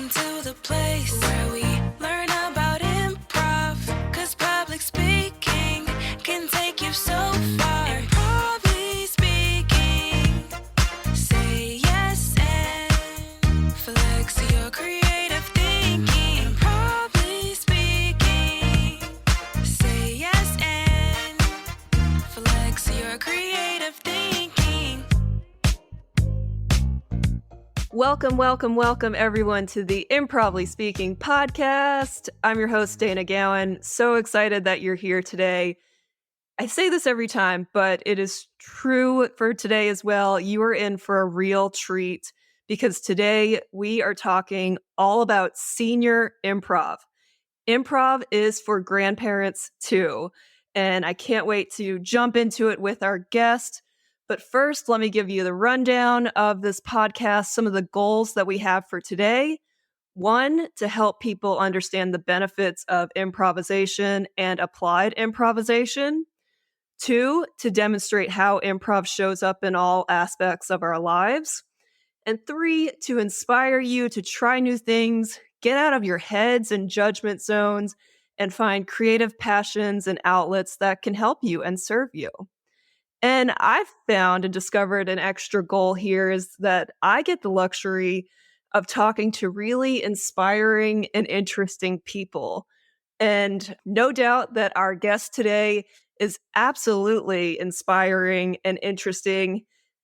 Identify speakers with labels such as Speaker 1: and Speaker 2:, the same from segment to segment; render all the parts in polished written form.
Speaker 1: Welcome to the place where we learn about improv. Cause public speaking can take you so far. Improv speaking. Say yes and flex your creative thinking. Improv speaking. Say yes and flex your creative thinking.
Speaker 2: Welcome, everyone, to the Improvly Speaking podcast. I'm your host, Dana Gowan. So excited that you're here today. I say this every time, but it is true for today as well. You are in for a real treat because today we are talking all about senior improv. Improv is for grandparents too, and I can't wait to jump into it with our guest. But first, let me give you the rundown of this podcast, some of the goals that we have for today. One, to help people understand the benefits of improvisation and applied improvisation. Two, to demonstrate how improv shows up in all aspects of our lives. And three, to inspire you to try new things, get out of your heads and judgment zones, and find creative passions and outlets that can help you and serve you. And I've found and discovered an extra goal here is that I get the luxury of talking to really inspiring and interesting people. And no doubt that our guest today is absolutely inspiring and interesting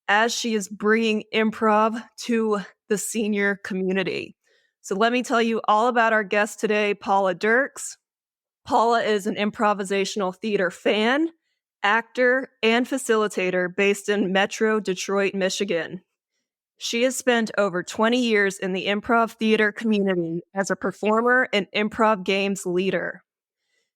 Speaker 2: as she is bringing improv to the senior community. So let me tell you all about our guest today, Paula Dirkes. Paula is an improvisational theater fan, actor, and facilitator based in Metro Detroit, Michigan. She has spent over 20 years in the improv theater community as a performer and improv games leader.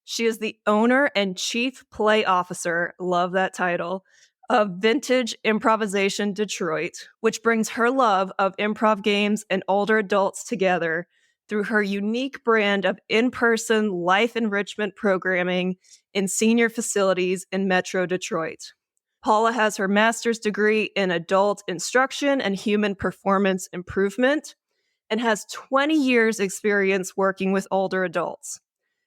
Speaker 2: She is the owner and chief play officer, love that title, of Vintage Improvisation Detroit, which brings her love of improv games and older adults together through her unique brand of in-person life enrichment programming in senior facilities in Metro Detroit. Paula has her master's degree in adult instruction and human performance improvement and has 20 years experience working with older adults.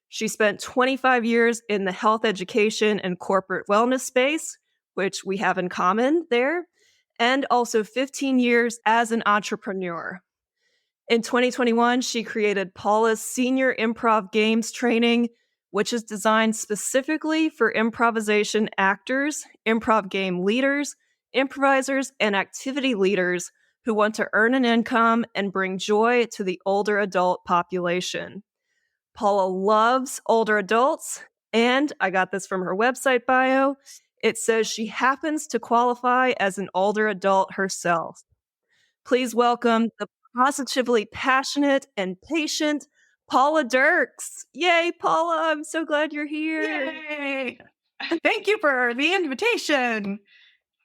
Speaker 2: She spent 25 years in the health education and corporate wellness space, which we have in common there, and also 15 years as an entrepreneur. In 2021, she created Paula's Senior Improv Games training, which is designed specifically for improvisation actors, improv game leaders, improvisers, and activity leaders who want to earn an income and bring joy to the older adult population. Paula loves older adults, and I got this from her website bio. It says she happens to qualify as an older adult herself. Please welcome the positively passionate and patient Paula Dirkes. Yay, Paula, I'm so glad you're here.
Speaker 3: Yay! Thank you for the invitation.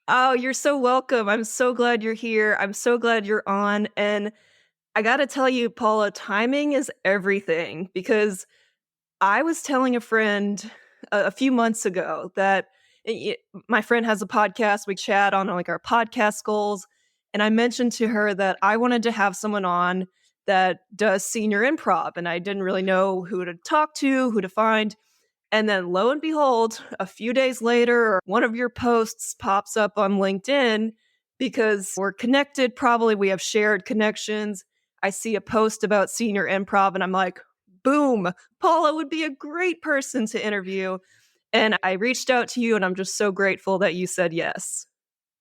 Speaker 2: Oh, you're so welcome. I'm so glad you're here. I'm so glad you're on. And I got to tell you, Paula, timing is everything because I was telling a friend a few months ago that my friend has a podcast. We chat on like our podcast goals. And I mentioned to her that I wanted to have someone on that does senior improv. And I didn't really know who to talk to, who to find. And then lo and behold, a few days later, one of your posts pops up on LinkedIn because we're connected. Probably we have shared connections. I see a post about senior improv and I'm like, boom, Paula would be a great person to interview. And I reached out to you and I'm just so grateful that you said yes.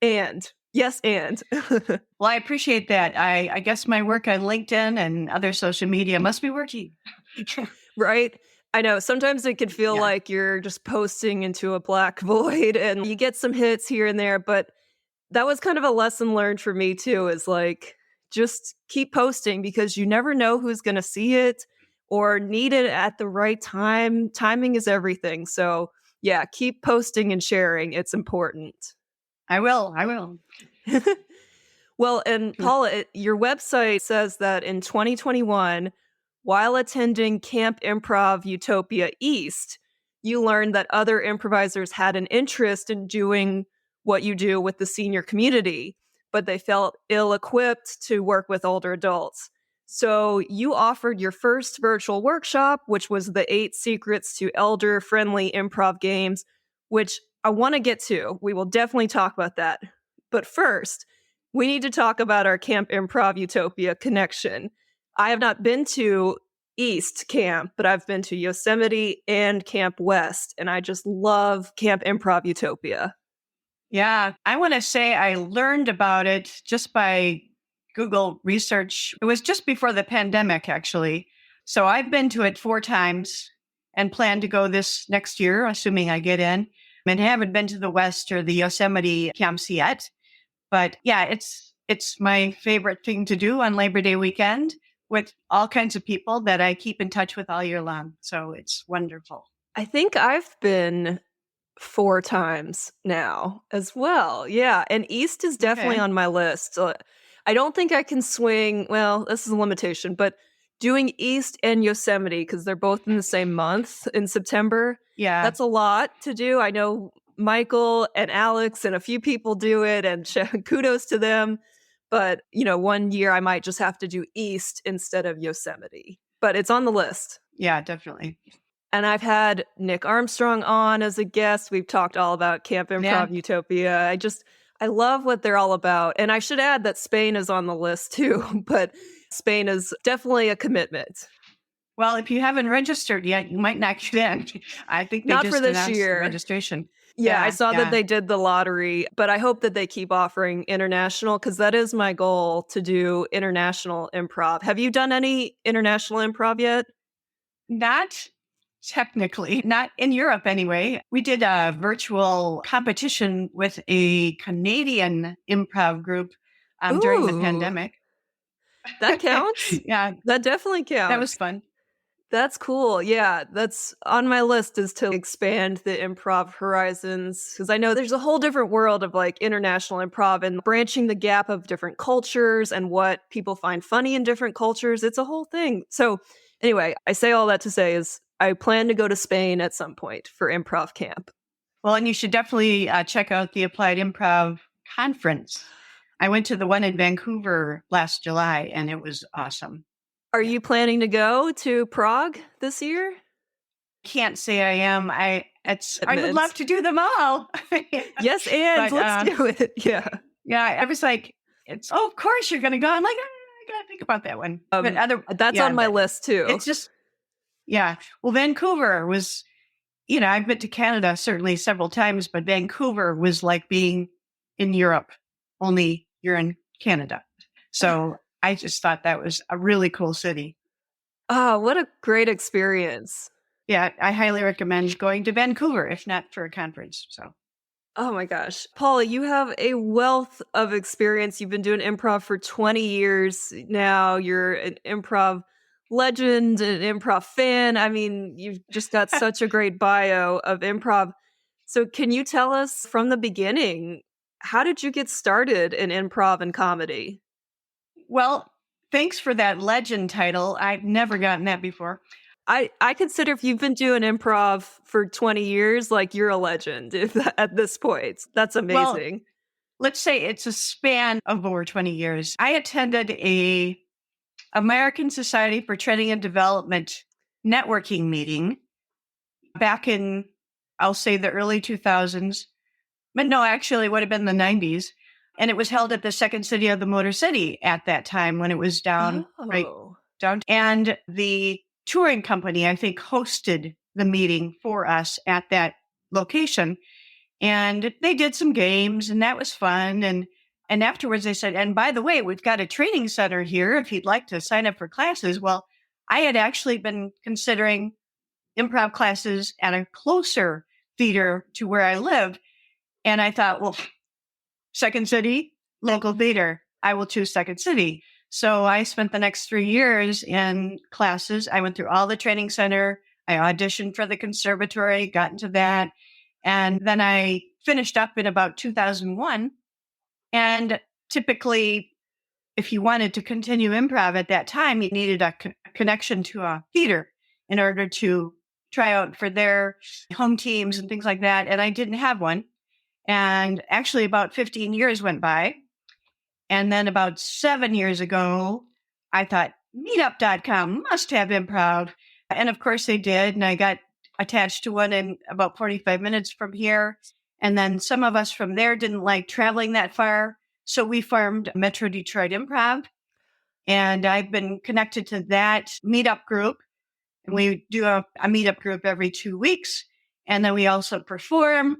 Speaker 2: And
Speaker 3: Well, I appreciate that. I guess my work on LinkedIn and other social media must be working.
Speaker 2: Right? I know sometimes it can feel like you're just posting into a black void and you get some hits here and there, but that was kind of a lesson learned for me too, is like, just keep posting because you never know who's going to see it or need it at the right time. Timing is everything. So yeah, keep posting and sharing. It's important.
Speaker 3: I will.
Speaker 2: Well, and Paula, your website says that in 2021, while attending Camp Improv Utopia East, you learned that other improvisers had an interest in doing what you do with the senior community, but they felt ill-equipped to work with older adults. So you offered your first virtual workshop, which was the 8 Secrets to Elder-Friendly Improv Games, which I want to get to. We will definitely talk about that. But first, we need to talk about our Camp Improv Utopia connection. I have not been to East Camp, but I've been to Yosemite and Camp West, and I just love Camp Improv Utopia.
Speaker 3: Yeah, I want to say I learned about it just by Google research. It was just before the pandemic, actually. So I've been to it 4 times and plan to go this next year, assuming I get in. And haven't been to the West or the Yosemite camps yet. But yeah, it's my favorite thing to do on Labor Day weekend with all kinds of people that I keep in touch with all year long. So it's wonderful.
Speaker 2: I think I've been 4 times now as well. Yeah, and East is definitely
Speaker 3: Okay.
Speaker 2: on my list. I don't think I can swing, well, this is a limitation, but doing East and Yosemite, because they're both in the same month in September,
Speaker 3: Yeah.
Speaker 2: that's a lot to do. I know Michael and Alex and a few people do it, and kudos to them. But, one year I might just have to do East instead of Yosemite. But it's on the list.
Speaker 3: Yeah, definitely.
Speaker 2: And I've had Nick Armstrong on as a guest. We've talked all about Camp Improv
Speaker 3: Yeah.
Speaker 2: Utopia. I love what they're all about. And I should add that Spain is on the list too, but Spain is definitely a commitment.
Speaker 3: Well, if you haven't registered yet, you might not get in. I think they
Speaker 2: Not
Speaker 3: just
Speaker 2: for this
Speaker 3: announced the
Speaker 2: year.
Speaker 3: registration.
Speaker 2: Yeah, I
Speaker 3: Yeah,
Speaker 2: saw
Speaker 3: yeah.
Speaker 2: that they did the lottery, but I hope that they keep offering international because that is my goal, to do international improv. Have you done any international improv yet?
Speaker 3: Not technically, not in Europe anyway. We did a virtual competition with a Canadian improv group during the
Speaker 2: Ooh,
Speaker 3: pandemic.
Speaker 2: that counts?
Speaker 3: Yeah,
Speaker 2: That definitely counts.
Speaker 3: that was fun.
Speaker 2: That's cool. Yeah, that's on my list, is to expand the improv horizons, because I know there's a whole different world of like international improv and branching the gap of different cultures and what people find funny in different cultures. It's a whole thing. So anyway, I say all that to say is I plan to go to Spain at some point for improv camp.
Speaker 3: Well, and you should definitely check out the Applied Improv Conference. I went to the one in Vancouver last July, and it was awesome.
Speaker 2: Are you planning to go to Prague this year?
Speaker 3: Can't say I am. I would
Speaker 2: Admits.
Speaker 3: love to do them all.
Speaker 2: Yes, and
Speaker 3: But,
Speaker 2: let's do it. Yeah.
Speaker 3: Yeah, I was like, of course you're going to go. I'm like, I got to think about that one. But
Speaker 2: That's
Speaker 3: yeah,
Speaker 2: on my
Speaker 3: but
Speaker 2: list too.
Speaker 3: it's just, yeah. Well, Vancouver was, I've been to Canada certainly several times, but Vancouver was like being in Europe, only you're in Canada. So I just thought that was a really cool city.
Speaker 2: Oh, what a great experience.
Speaker 3: Yeah, I highly recommend going to Vancouver, if not for a conference. So.
Speaker 2: Oh my gosh. Paula, you have a wealth of experience. You've been doing improv for 20 years now. You're an improv legend, an improv fan. I mean, you've just got such a great bio of improv. So, can you tell us from the beginning, how did you get started in improv and comedy?
Speaker 3: Well, thanks for that legend title. I've never gotten that before.
Speaker 2: I consider if you've been doing improv for 20 years, like you're a legend at this point. That's amazing.
Speaker 3: Let's say it's a span of over 20 years. I attended a American Society for Training and Development networking meeting back in, I'll say, the early 2000s. But no, actually, it would have been the 90s. And it was held at the Second City of the Motor City at that time when it was down. And the touring company, I think, hosted the meeting for us at that location. And they did some games, and that was fun. And afterwards they said, and by the way, we've got a training center here if you'd like to sign up for classes. Well, I had actually been considering improv classes at a closer theater to where I live. And I thought, well, Second City, local theater, I will choose Second City. So I spent the next 3 years in classes. I went through all the training center. I auditioned for the conservatory, got into that. And then I finished up in about 2001. And typically, if you wanted to continue improv at that time, you needed a connection to a theater in order to try out for their home teams and things like that. And I didn't have one. And actually, about 15 years went by. And then about 7 years ago, I thought, meetup.com must have improv. And of course they did. And I got attached to one in about 45 minutes from here. And then some of us from there didn't like traveling that far. So we formed Metro Detroit Improv. And I've been connected to that meetup group. And we do a meetup group every 2 weeks. And then we also perform.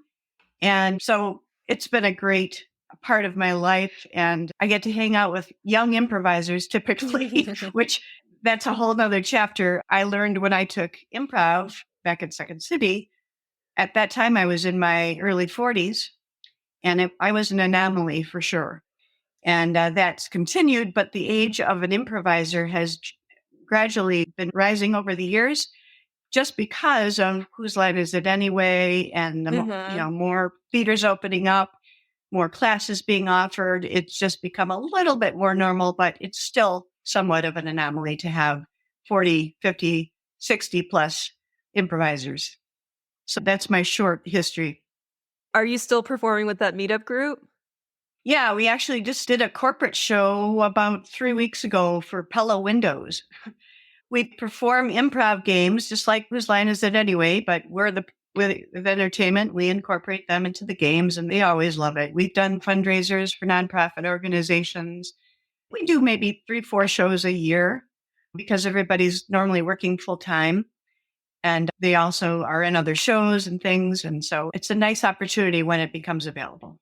Speaker 3: And so it's been a great part of my life. And I get to hang out with young improvisers typically, which that's a whole nother chapter. I learned when I took improv back in Second City. At that time, I was in my early 40s, and I was an anomaly for sure. And that's continued, but the age of an improviser has gradually been rising over the years just because of whose line is it anyway, and more theaters opening up, more classes being offered. It's just become a little bit more normal, but it's still somewhat of an anomaly to have 40, 50, 60 plus improvisers. So that's my short history.
Speaker 2: Are you still performing with that meetup group?
Speaker 3: Yeah, we actually just did a corporate show about 3 weeks ago for Pella Windows. We perform improv games, just like Whose Line Is It Anyway, but with entertainment, we incorporate them into the games, and they always love it. We've done fundraisers for nonprofit organizations. We do maybe 3-4 shows a year because everybody's normally working full time. And they also are in other shows and things. And so it's a nice opportunity when it becomes available.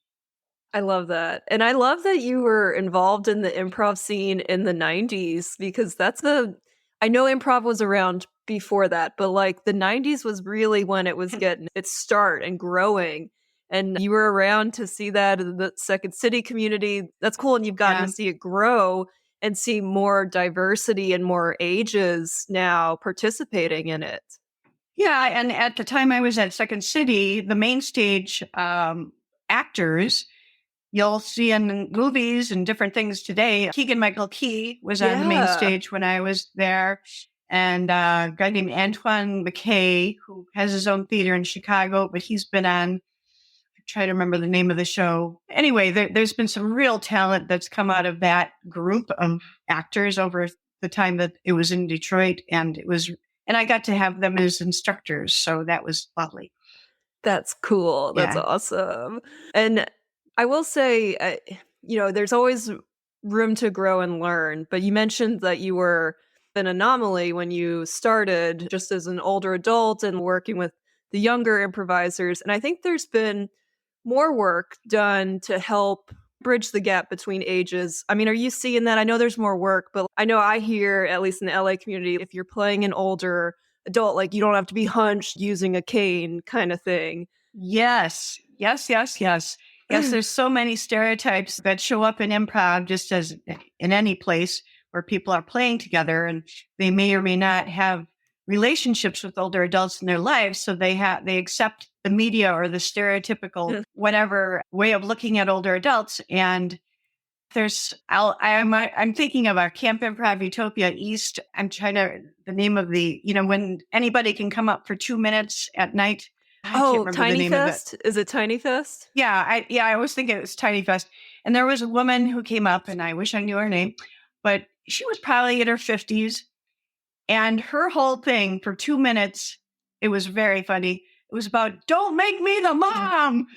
Speaker 2: I love that. And I love that you were involved in the improv scene in the 90s because I know improv was around before that, but like the 90s was really when it was getting its start and growing. And you were around to see that in the Second City community. That's cool. And you've gotten to see it grow and see more diversity and more ages now participating in it.
Speaker 3: Yeah. And at the time I was at Second City, the main stage actors you'll see in movies and different things today. Keegan-Michael Key was on the main stage when I was there. And a guy named Antoine McKay, who has his own theater in Chicago, but he's been on, I try to remember the name of the show. Anyway, there's been some real talent that's come out of that group of actors over the time that it was in Detroit. And I got to have them as instructors. So that was lovely.
Speaker 2: That's cool. That's awesome. And I will say, there's always room to grow and learn, but you mentioned that you were an anomaly when you started just as an older adult and working with the younger improvisers. And I think there's been more work done to help bridge the gap between ages. I mean, are you seeing that? I know there's more work, but I know I hear, at least in the LA community, if you're playing an older adult, like you don't have to be hunched using a cane kind of thing.
Speaker 3: Yes. Yes, there's so many stereotypes that show up in improv, just as in any place where people are playing together, and they may or may not have relationships with older adults in their lives. So they accept the media or the stereotypical whatever way of looking at older adults. And I'm thinking of our Camp Improv Utopia East. The name of when anybody can come up for 2 minutes at night.
Speaker 2: Tiny Fest? Is it Tiny Fest?
Speaker 3: Yeah, I was thinking it was Tiny Fest. And there was a woman who came up, and I wish I knew her name, but she was probably in her 50s. And her whole thing for 2 minutes, it was very funny. It was about, don't make me the mom.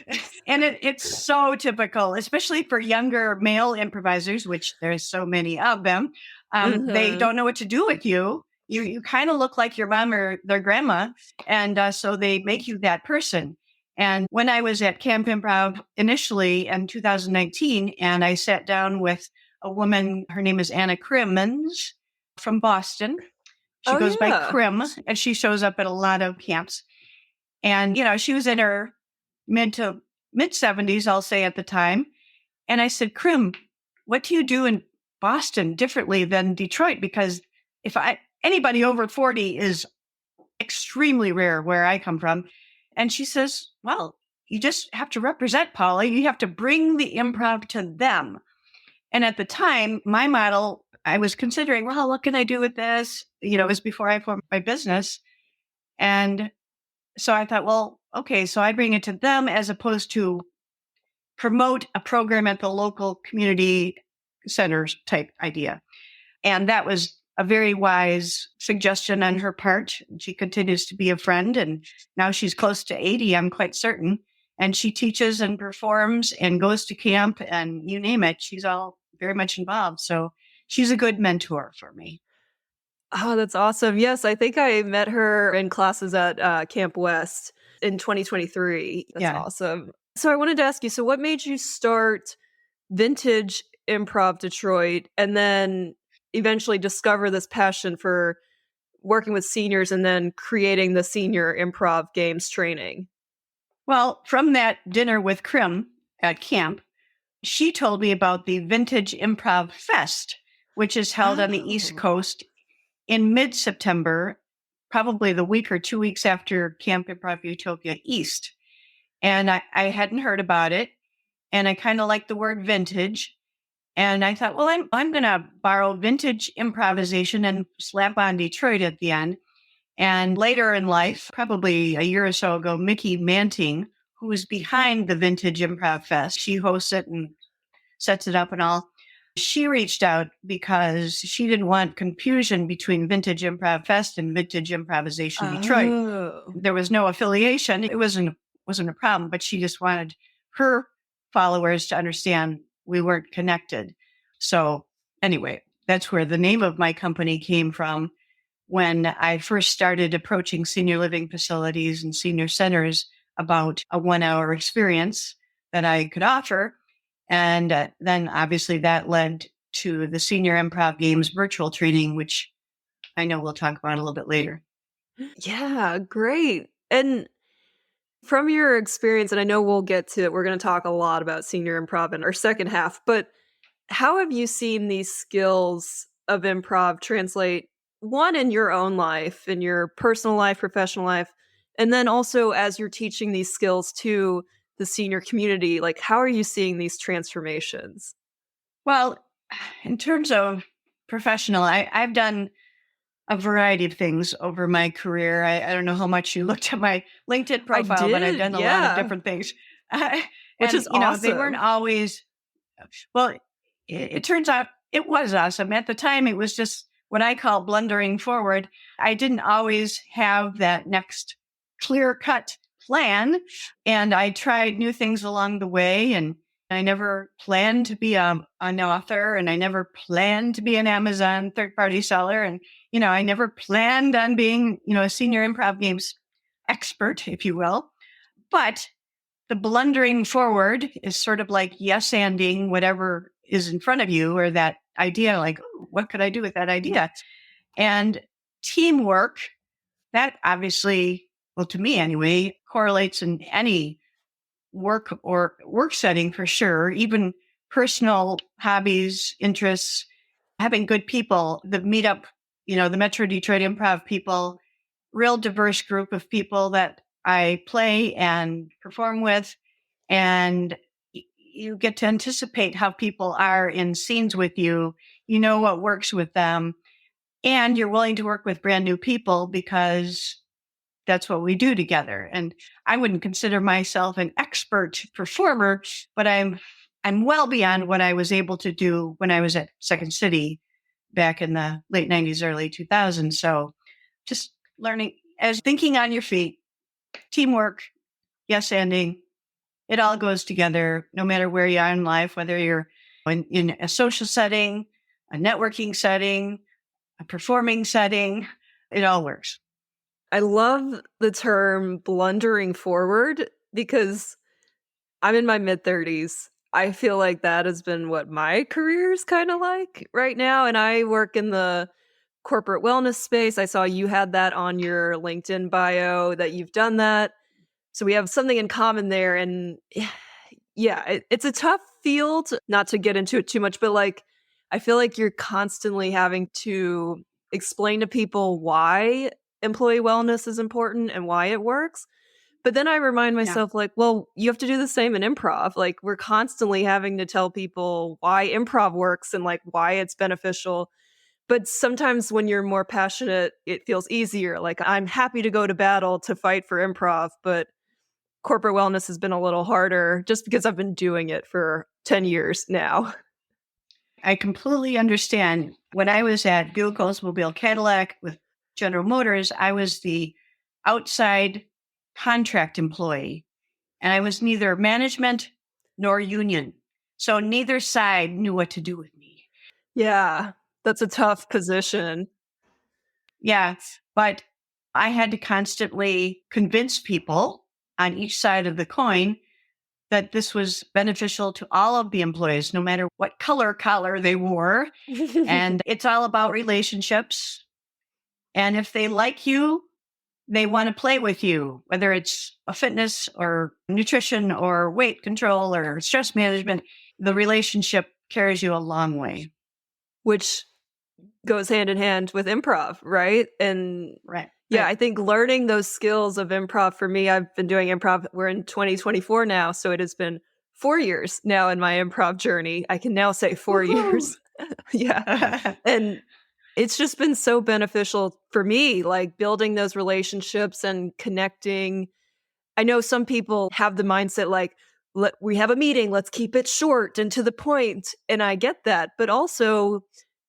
Speaker 3: And it's so typical, especially for younger male improvisers, which there's so many of them. They don't know what to do with you. You kind of look like your mom or their grandma. And so they make you that person. And when I was at Camp Improv initially in 2019, and I sat down with a woman, her name is Anna Crimmins from Boston. She goes by Crim, and she shows up at a lot of camps. And, she was in her mid 70s, I'll say at the time. And I said, Crim, what do you do in Boston differently than Detroit? Because anybody over 40 is extremely rare where I come from. And she says, well, you just have to represent, Paula. You have to bring the improv to them. And at the time, my model, I was considering, well, what can I do with this? It was before I formed my business. And so I thought, well, okay, so I bring it to them as opposed to promote a program at the local community centers type idea. And that was a very wise suggestion on her part. She continues to be a friend, and now she's close to 80, I'm quite certain. And she teaches and performs and goes to camp and you name it. She's all very much involved. So she's a good mentor for me.
Speaker 2: Oh, that's awesome. Yes, I think I met her in classes at Camp West in 2023. That's
Speaker 3: Yeah.
Speaker 2: awesome. So I wanted to ask you, so what made you start Vintage Improv Detroit and then eventually discover this passion for working with seniors and then creating the Senior Improv Games training?
Speaker 3: Well, from that dinner with Krim at camp, she told me about the Vintage Improv Fest, which is held on the East
Speaker 2: Oh.
Speaker 3: Coast in mid-September, probably the week or 2 weeks after Camp Improv Utopia East. And I hadn't heard about it. And I kind of like the word vintage. And I thought, well, I'm going to borrow vintage improvisation and slap on Detroit at the end. And later in life, probably a year or so ago, Mickey Manting, who is behind the Vintage Improv Fest, she hosts it and sets it up and all. She reached out because she didn't want confusion between Vintage Improv Fest and Vintage Improvisation Detroit.
Speaker 2: Oh.
Speaker 3: There was no affiliation. It wasn't a problem, but she just wanted her followers to understand we weren't connected. So anyway, that's where the name of my company came from when I first started approaching senior living facilities and senior centers about a 1-hour experience that I could offer. And then obviously that led to the Senior Improv Games virtual training, which I know we'll talk about a little bit later.
Speaker 2: Yeah, great. And from your experience, and I know we'll get to it, we're going to talk a lot about senior improv in our second half, but how have you seen these skills of improv translate, one, in your own life, in your personal life, professional life, and then also as you're teaching these skills to the senior community? Like, how are you seeing these transformations?
Speaker 3: Well, in terms of professional, I've done a variety of things over my career. I don't know how much you looked at my LinkedIn profile, but I've
Speaker 2: did,
Speaker 3: done a lot
Speaker 2: yeah.
Speaker 3: of different things.
Speaker 2: Which is
Speaker 3: They weren't
Speaker 2: awesome.
Speaker 3: always, well, it turns out it was awesome. At the time, it was just what I call blundering forward. I didn't always have that next clear-cut plan, and I tried new things along the way, and I never planned to be an author, and I never planned to be an Amazon third-party seller, and I never planned on being a senior improv games expert, if you will. But the blundering forward is sort of like yes-anding whatever is in front of you, or that idea, like, "Ooh, what could I do with that idea?" And teamwork, that obviously, well, to me anyway, correlates in any work or work setting for sure, even personal hobbies, interests, having good people, the meetup, the Metro Detroit Improv people, real diverse group of people that I play and perform with. And you get to anticipate how people are in scenes with you. You know what works with them. And you're willing to work with brand new people because that's what we do together. And I wouldn't consider myself an expert performer, but I'm well beyond what I was able to do when I was at Second City back in the late 90s, early 2000s. So just learning as thinking on your feet, teamwork, yes-anding, it all goes together no matter where you are in life, whether you're in a social setting, a networking setting, a performing setting, it all works.
Speaker 2: I love the term blundering forward because I'm in my mid 30s. I feel like that has been what my career is kind of like right now. And I work in the corporate wellness space. I saw you had that on your LinkedIn bio that you've done that. So we have something in common there. And yeah, it's a tough field, not to get into it too much, but like, I feel like you're constantly having to explain to people why employee wellness is important and why it works. But then I remind
Speaker 3: Yeah.
Speaker 2: myself, like, well, you have to do the same in improv. Like, we're constantly having to tell people why improv works and like why it's beneficial. But sometimes when you're more passionate, it feels easier. Like, I'm happy to go to battle to fight for improv, but corporate wellness has been a little harder just because I've been doing it for 10 years now.
Speaker 3: I completely understand. When I was at Buick Oldsmobile Cadillac with General Motors, I was the outside contract employee, and I was neither management nor union. So neither side knew what to do with me.
Speaker 2: Yeah, that's a tough position.
Speaker 3: Yeah, but I had to constantly convince people on each side of the coin that this was beneficial to all of the employees, no matter what collar they wore. And it's all about relationships. And if they like you, they want to play with you, whether it's a fitness or nutrition or weight control or stress management, the relationship carries you a long way.
Speaker 2: Which goes hand in hand with improv, right? And
Speaker 3: Right.
Speaker 2: yeah, I think learning those skills of improv for me, I've been doing improv. We're in 2024 now, so it has been 4 years now in my improv journey. I can now say 4 years. Yeah. And it's just been so beneficial for me, like building those relationships and connecting. I know some people have the mindset like, we have a meeting, let's keep it short and to the point. And I get that. But also,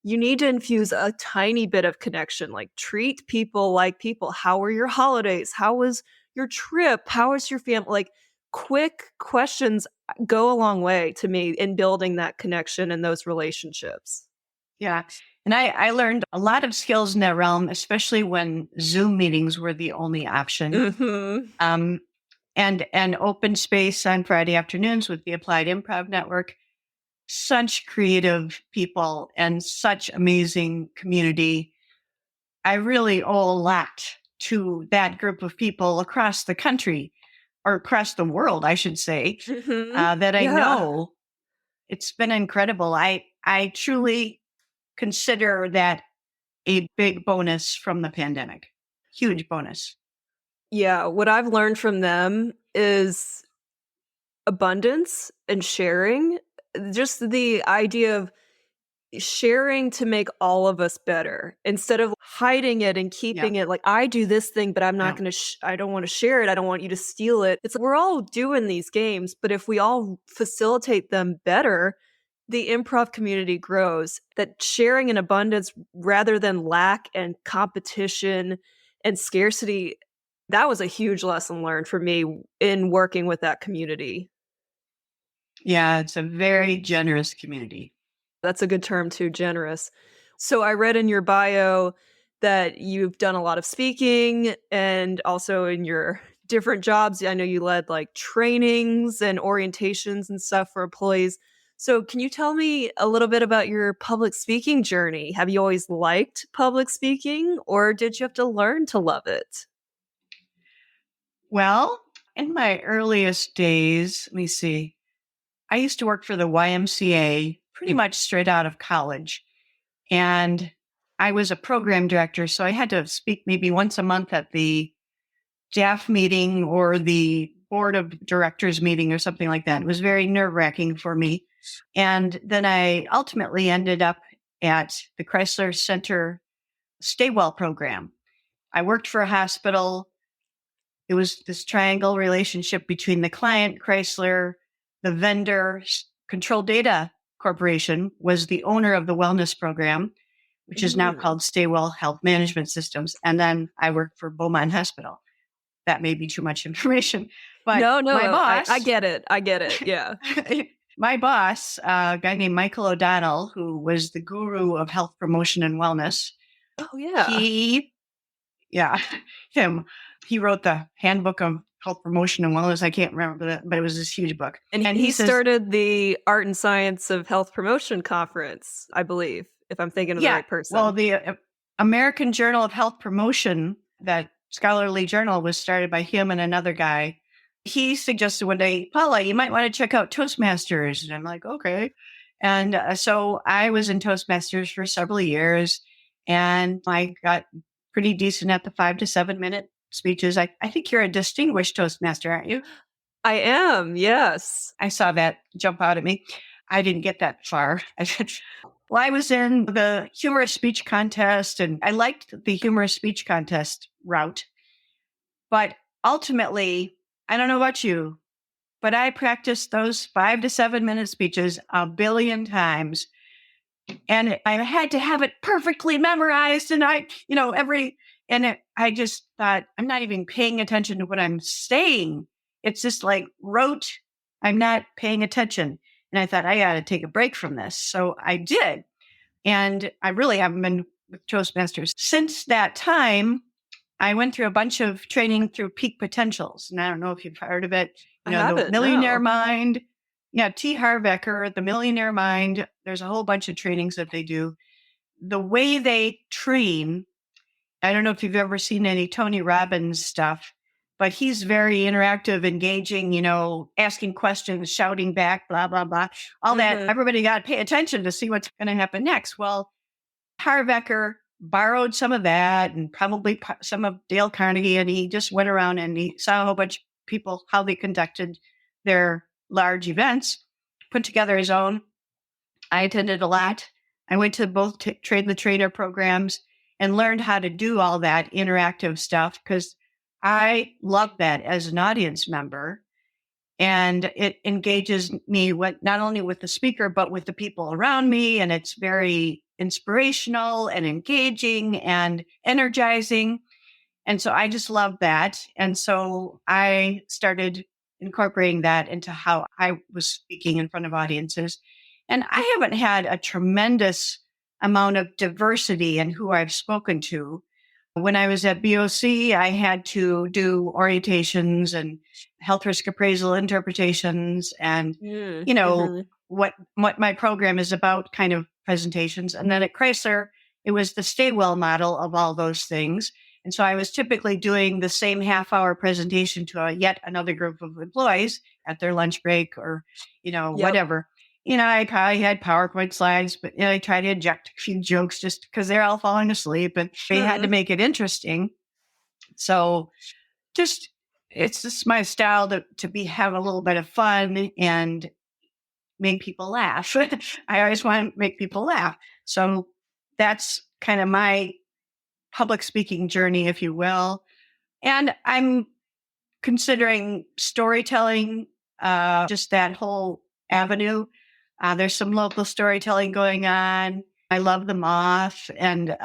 Speaker 2: you need to infuse a tiny bit of connection, like treat people like people. How were your holidays? How was your trip? How was your family? Like quick questions go a long way to me in building that connection and those relationships.
Speaker 3: Yeah. And I learned a lot of skills in that realm, especially when Zoom meetings were the only option.
Speaker 2: Mm-hmm.
Speaker 3: And open space on Friday afternoons with the Applied Improv Network. Such creative people and such amazing community. I really owe a lot to that group of people across the country, or across the world, I should say,
Speaker 2: Mm-hmm.
Speaker 3: that I
Speaker 2: Yeah.
Speaker 3: know. It's been incredible. I truly consider that a big bonus from the pandemic. Huge bonus.
Speaker 2: Yeah. What I've learned from them is abundance and sharing. Just the idea of sharing to make all of us better instead of hiding it and keeping it like, I do this thing, but I'm not
Speaker 3: Yeah.
Speaker 2: going to, I don't want to share it. I don't want you to steal it. It's like, we're all doing these games, but if we all facilitate them better, the improv community grows. That sharing in abundance rather than lack and competition and scarcity, that was a huge lesson learned for me in working with that community.
Speaker 3: Yeah, it's a very generous community.
Speaker 2: That's a good term too, generous. So I read in your bio that you've done a lot of speaking and also in your different jobs. I know you led like trainings and orientations and stuff for employees. So can you tell me a little bit about your public speaking journey? Have you always liked public speaking or did you have to learn to love it?
Speaker 3: Well, in my earliest days, let me see. I used to work for the YMCA pretty much straight out of college. And I was a program director, so I had to speak maybe once a month at the staff meeting or the board of directors meeting or something like that. It was very nerve-wracking for me. And then I ultimately ended up at the Chrysler Center Stay Well program. I worked for a hospital. It was this triangle relationship between the client, Chrysler, the vendor. Control Data Corporation was the owner of the wellness program, which is now called Stay Well Health Management Systems. And then I worked for Beaumont Hospital. That may be too much information, but
Speaker 2: No,
Speaker 3: my boss,
Speaker 2: I get it. I get it. Yeah.
Speaker 3: my boss, a guy named Michael O'Donnell, who was the guru of health promotion and wellness.
Speaker 2: Oh, yeah.
Speaker 3: Him. He wrote the Handbook of Health Promotion and Wellness. I can't remember that, but it was this huge book.
Speaker 2: And he
Speaker 3: says,
Speaker 2: started the Art and Science of Health Promotion Conference, I believe, if I'm thinking of the right person.
Speaker 3: Well, the American Journal of Health Promotion, that scholarly journal, was started by him and another guy. He suggested one day, Paula, you might want to check out Toastmasters. And I'm like, okay. And so I was in Toastmasters for several years, and I got pretty decent at the 5 to 7 minute speeches. I think you're a distinguished Toastmaster, aren't you?
Speaker 2: I am, yes.
Speaker 3: I saw that jump out at me. I didn't get that far. Well, I was in the humorous speech contest, and I liked the humorous speech contest route. But ultimately, I don't know about you, but I practiced those 5 to 7 minute speeches a billion times And I had to have it perfectly memorized. And I just thought, I'm not even paying attention to what I'm saying. It's just like rote. I'm not paying attention. And I thought, I got to take a break from this. So I did. And I really haven't been with Toastmasters since that time. I went through a bunch of training through Peak Potentials. And I don't know if you've heard of it.
Speaker 2: I
Speaker 3: The
Speaker 2: haven't,
Speaker 3: Millionaire
Speaker 2: no.
Speaker 3: Mind. Yeah, T. Harvecker, the Millionaire Mind. There's a whole bunch of trainings that they do. The way they train, I don't know if you've ever seen any Tony Robbins stuff, but he's very interactive, engaging, asking questions, shouting back, blah, blah, blah. All that. Everybody got to pay attention to see what's going to happen next. Well, Harvecker borrowed some of that and probably some of Dale Carnegie, and he just went around and he saw a whole bunch of people, how they conducted their large events, put together his own. I attended a lot. I went to both Train the Trainer programs and learned how to do all that interactive stuff because I love that as an audience member. And it engages me not only with the speaker, but with the people around me. And it's very inspirational and engaging and energizing. And so I just love that. And so I started incorporating that into how I was speaking in front of audiences. And I haven't had a tremendous amount of diversity in who I've spoken to. When I was at BOC, I had to do orientations and health risk appraisal interpretations and, what my program is about kind of presentations. And then at Chrysler, it was the stay well model of all those things. And so I was typically doing the same half-hour presentation to yet another group of employees at their lunch break or, whatever. I probably had PowerPoint slides, but I tried to inject a few jokes just because they're all falling asleep and they had to make it interesting. So it's just my style to have a little bit of fun and make people laugh. I always want to make people laugh. So that's kind of my public speaking journey, if you will. And I'm considering storytelling, just that whole avenue. There's some local storytelling going on. I love the Moth. And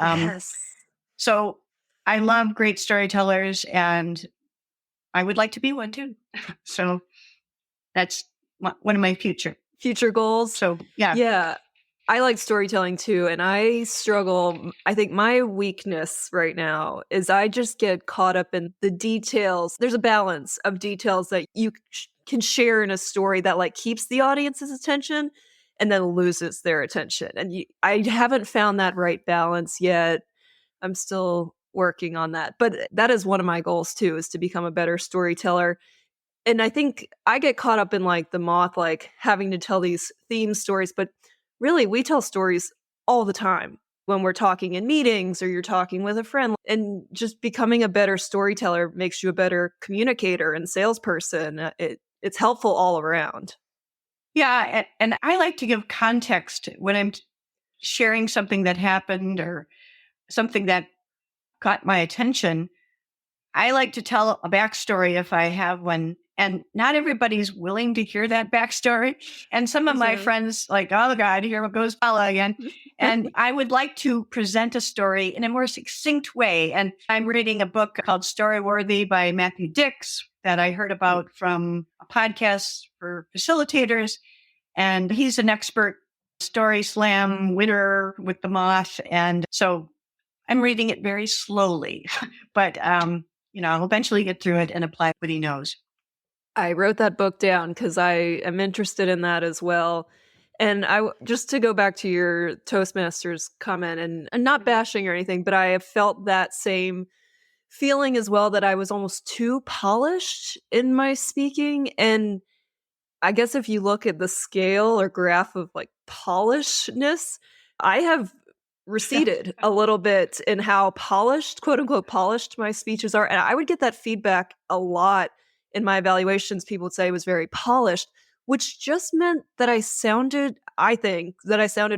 Speaker 3: so I love great storytellers and I would like to be one too. So that's one of my future
Speaker 2: goals.
Speaker 3: So, yeah.
Speaker 2: Yeah. I like storytelling too. And I struggle. I think my weakness right now is I just get caught up in the details. There's a balance of details that you can share in a story that like keeps the audience's attention and then loses their attention. And I haven't found that right balance yet. I'm still working on that. But that is one of my goals too, is to become a better storyteller. And I think I get caught up in like the Moth, like having to tell these theme stories, but really we tell stories all the time when we're talking in meetings or you're talking with a friend. And just becoming a better storyteller makes you a better communicator and salesperson. It's helpful all around.
Speaker 3: Yeah. And I like to give context when I'm sharing something that happened or something that caught my attention. I like to tell a backstory if I have one. And not everybody's willing to hear that backstory. And some of my friends like, oh God, here goes Paula again. And I would like to present a story in a more succinct way. And I'm reading a book called Storyworthy by Paula Dirkes that I heard about from a podcast for facilitators. And he's an expert story slam winner with the Moth. And so I'm reading it very slowly, but, I'll eventually get through it and apply what he knows.
Speaker 2: I wrote that book down because I am interested in that as well. And just to go back to your Toastmasters comment and not bashing or anything, but I have felt that same feeling as well, that I was almost too polished in my speaking. And I guess if you look at the scale or graph of like polishedness, I have receded a little bit in how polished, quote unquote, polished my speeches are. And I would get that feedback a lot in my evaluations. People would say I was very polished, which just meant that I sounded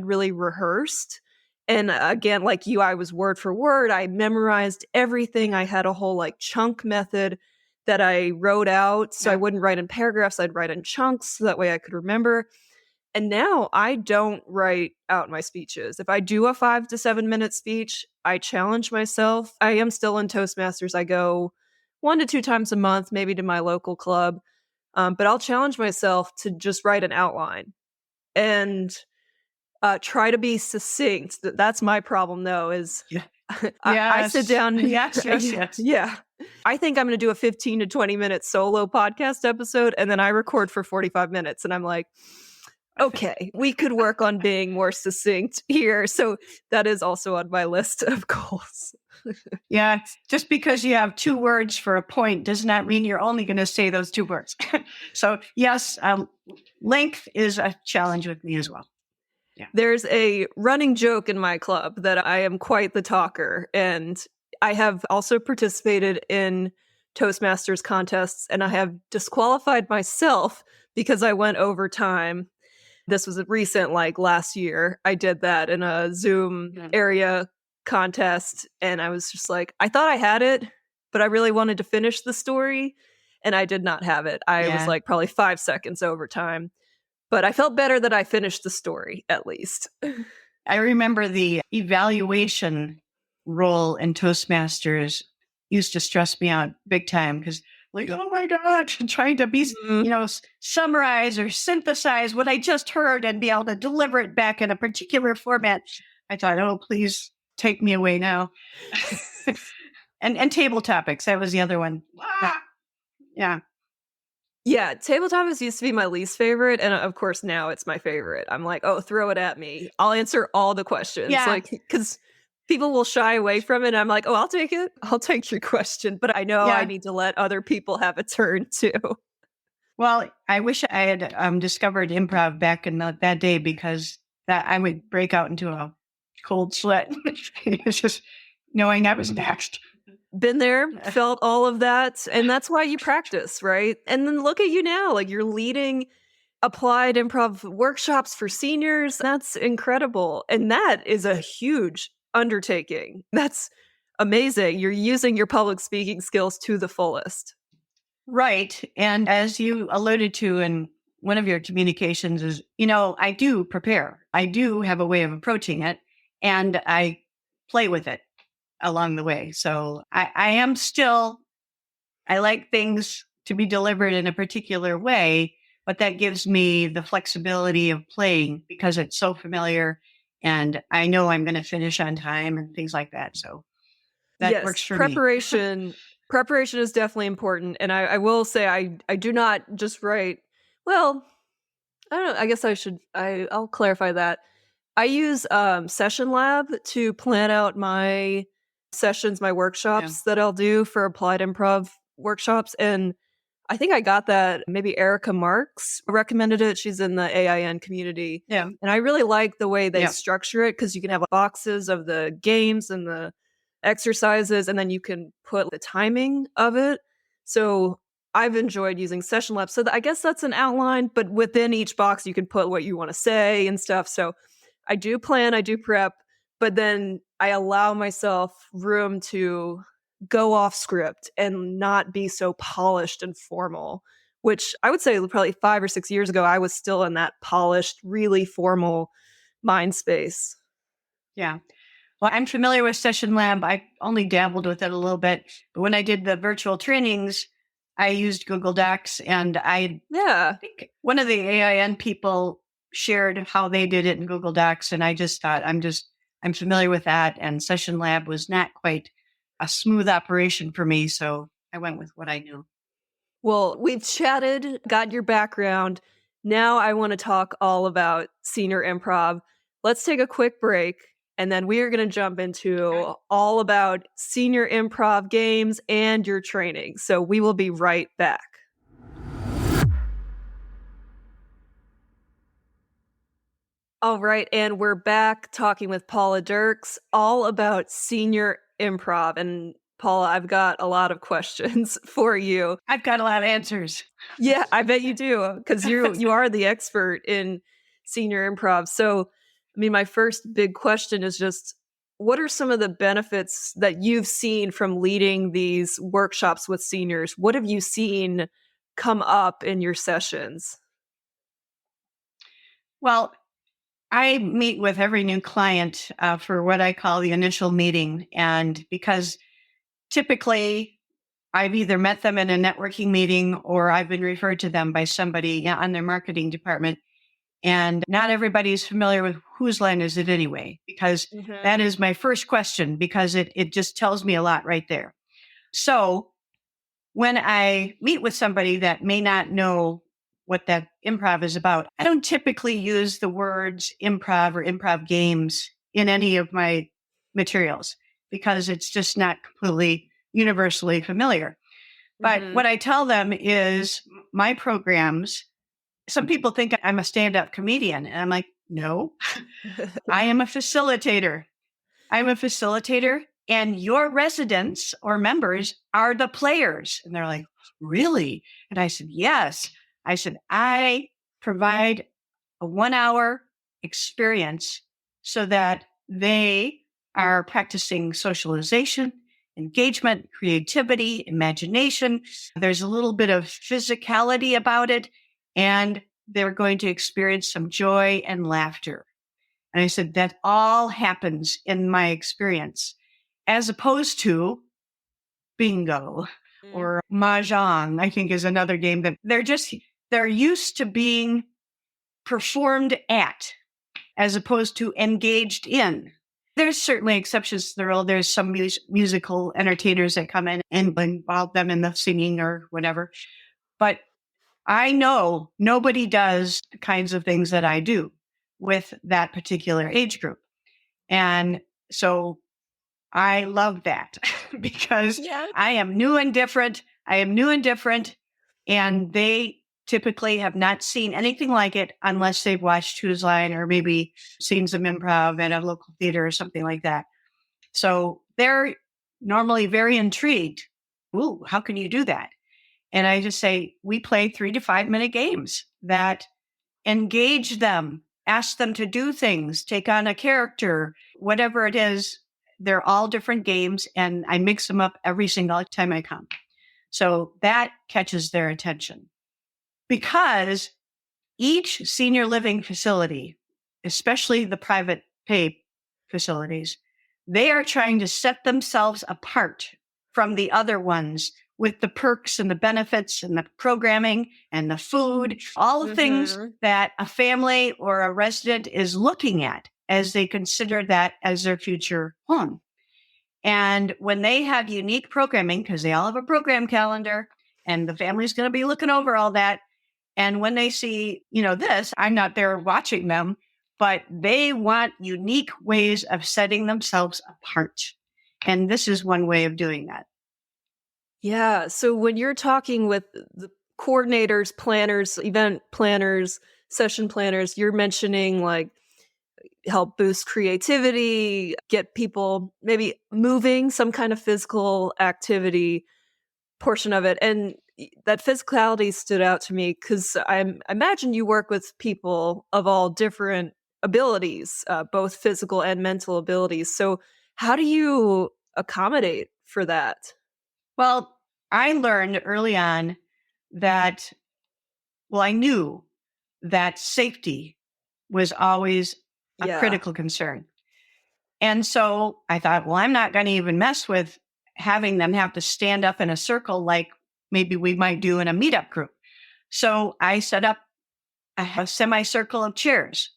Speaker 2: really rehearsed. And again, like you, I was word for word. I memorized everything. I had a whole like chunk method that I wrote out. So I wouldn't write in paragraphs. I'd write in chunks so that way I could remember. And now I don't write out my speeches. If I do a 5 to 7 minute speech, I challenge myself. I am still in Toastmasters. I go 1 to 2 times a month, maybe to my local club. But I'll challenge myself to just write an outline and try to be succinct. That's my problem, though, is
Speaker 3: Yeah.
Speaker 2: I sit down.
Speaker 3: Yes.
Speaker 2: Yeah. I think I'm going to do a 15 to 20 minute solo podcast episode, and then I record for 45 minutes. And I'm like, okay, we could work on being more succinct here. So that is also on my list of goals.
Speaker 3: Yeah. Just because you have 2 words for a point does not mean you're only going to say those 2 words. So yes, length is a challenge with me as well. Yeah.
Speaker 2: There's a running joke in my club that I am quite the talker, and I have also participated in Toastmasters contests, and I have disqualified myself because I went over time. This was a recent, like last year, I did that in a Zoom area contest, and I was just like, I thought I had it, but I really wanted to finish the story, and I did not have it. I was like probably 5 seconds over time. But I felt better that I finished the story, at least.
Speaker 3: I remember the evaluation role in Toastmasters used to stress me out big time because, like, oh my God, trying to be, summarize or synthesize what I just heard and be able to deliver it back in a particular format. I thought, oh, please take me away now. and table topics, that was the other one. Yeah.
Speaker 2: Yeah, table topics used to be my least favorite, and of course now it's my favorite. I'm like, oh, throw it at me. I'll answer all the questions.
Speaker 3: Yeah.
Speaker 2: Like, because people will shy away from it, and I'm like, oh, I'll take it. I'll take your question. But I know I need to let other people have a turn too.
Speaker 3: Well, I wish I had discovered improv back in that day, because that I would break out into a cold sweat. It's just knowing I was next.
Speaker 2: Been there, felt all of that. And that's why you practice, right? And then look at you now. Like, you're leading applied improv workshops for seniors. That's incredible. And that is a huge undertaking. That's amazing. You're using your public speaking skills to the fullest.
Speaker 3: Right. And as you alluded to in one of your communications is, I do prepare. I do have a way of approaching it, and I play with it along the way. So I like things to be delivered in a particular way, but that gives me the flexibility of playing because it's so familiar and I know I'm going to finish on time and things like that. So that works for me.
Speaker 2: Preparation is definitely important. And I will say, I do not just write, well, I don't know, I guess I'll clarify that. I use Session Lab to plan out my sessions, my workshops that I'll do for applied improv workshops. And I think I got that, maybe Erica Marks recommended it. She's in the AIN community.
Speaker 3: Yeah.
Speaker 2: And I really like the way they structure it, because you can have boxes of the games and the exercises, and then you can put the timing of it. So I've enjoyed using Session Lab. So I guess that's an outline, but within each box, you can put what you want to say and stuff. So I do plan, I do prep, but then I allow myself room to go off script and not be so polished and formal, which I would say probably 5 or 6 years ago, I was still in that polished, really formal mind space.
Speaker 3: Yeah. Well, I'm familiar with Session Lab. I only dabbled with it a little bit, but when I did the virtual trainings, I used Google Docs, and I think one of the AIN people shared how they did it in Google Docs, and I just thought, I'm familiar with that, and Session Lab was not quite a smooth operation for me, so I went with what I knew.
Speaker 2: Well, we've chatted, got your background. Now I want to talk all about senior improv. Let's take a quick break, and then we are going to jump into all about Senior Improv Games and your training. So we will be right back. All right, and we're back talking with Paula Dirkes all about senior improv. And Paula, I've got a lot of questions for you.
Speaker 3: I've got a lot of answers.
Speaker 2: Yeah, I bet you do, because you are the expert in senior improv. So, I mean, my first big question is just, what are some of the benefits that you've seen from leading these workshops with seniors? What have you seen come up in your sessions?
Speaker 3: Well, I meet with every new client for what I call the initial meeting. And because typically I've either met them in a networking meeting or I've been referred to them by somebody on their marketing department. And not everybody's familiar with whose line is it anyway, because that is my first question, because it just tells me a lot right there. So when I meet with somebody that may not know what that improv is about, I don't typically use the words improv or improv games in any of my materials because it's just not completely universally familiar. But what I tell them is my programs, some people think I'm a stand-up comedian. And I'm like, no, I am a facilitator. I'm a facilitator and your residents or members are the players. And they're like, really? And I said, yes. I said, I provide a 1-hour experience so that they are practicing socialization, engagement, creativity, imagination. There's a little bit of physicality about it, and they're going to experience some joy and laughter. And I said, that all happens in my experience, as opposed to bingo or mahjong, I think is another game that they're used to being performed at, as opposed to engaged in. There's certainly exceptions to the rule. There's some musical entertainers that come in and involve them in the singing or whatever. But I know nobody does the kinds of things that I do with that particular age group. And so I love that because I am new and different. And they typically have not seen anything like it unless they've watched Who's Line or maybe seen some improv at a local theater or something like that. So they're normally very intrigued. Ooh, how can you do that? And I just say, we play 3 to 5 minute games that engage them, ask them to do things, take on a character, whatever it is. They're all different games, and I mix them up every single time I come. So that catches their attention. Because each senior living facility, especially the private pay facilities, they are trying to set themselves apart from the other ones with the perks and the benefits and the programming and the food, all the things that a family or a resident is looking at as they consider that as their future home. And when they have unique programming, because they all have a program calendar and the family's going to be looking over all that. And when they see, this, I'm not there watching them, but they want unique ways of setting themselves apart. And this is one way of doing that.
Speaker 2: Yeah. So when you're talking with the coordinators, planners, event planners, session planners, you're mentioning like help boost creativity, get people maybe moving, some kind of physical activity portion of it. And that physicality stood out to me because I imagine you work with people of all different abilities, both physical and mental abilities. So how do you accommodate for that?
Speaker 3: Well, I learned early on that, I knew that safety was always a critical concern. And so I thought, I'm not going to even mess with having them have to stand up in a circle like maybe we might do in a meetup group. So I set up a semicircle of chairs.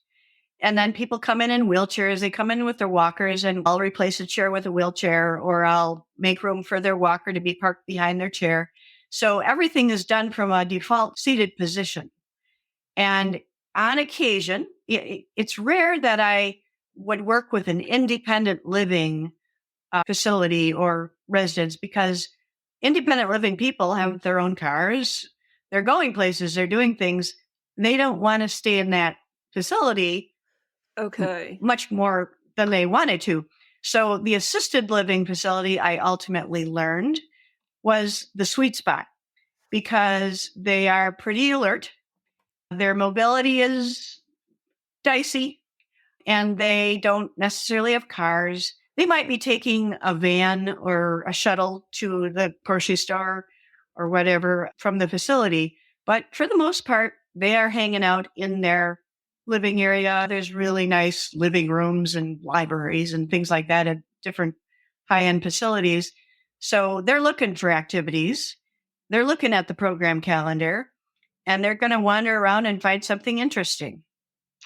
Speaker 3: And then people come in wheelchairs. They come in with their walkers, and I'll replace a chair with a wheelchair, or I'll make room for their walker to be parked behind their chair. So everything is done from a default seated position. And on occasion, it's rare that I would work with an independent living facility or residence, because independent living people have their own cars. They're going places. They're doing things. They don't want to stay in that facility much more than they wanted to. So the assisted living facility, I ultimately learned, was the sweet spot, because they are pretty alert. Their mobility is dicey, and they don't necessarily have cars. They might be taking a van or a shuttle to the grocery store or whatever from the facility. But for the most part, they are hanging out in their living area. There's really nice living rooms and libraries and things like that at different high-end facilities. So they're looking for activities. They're looking at the program calendar, and they're going to wander around and find something interesting.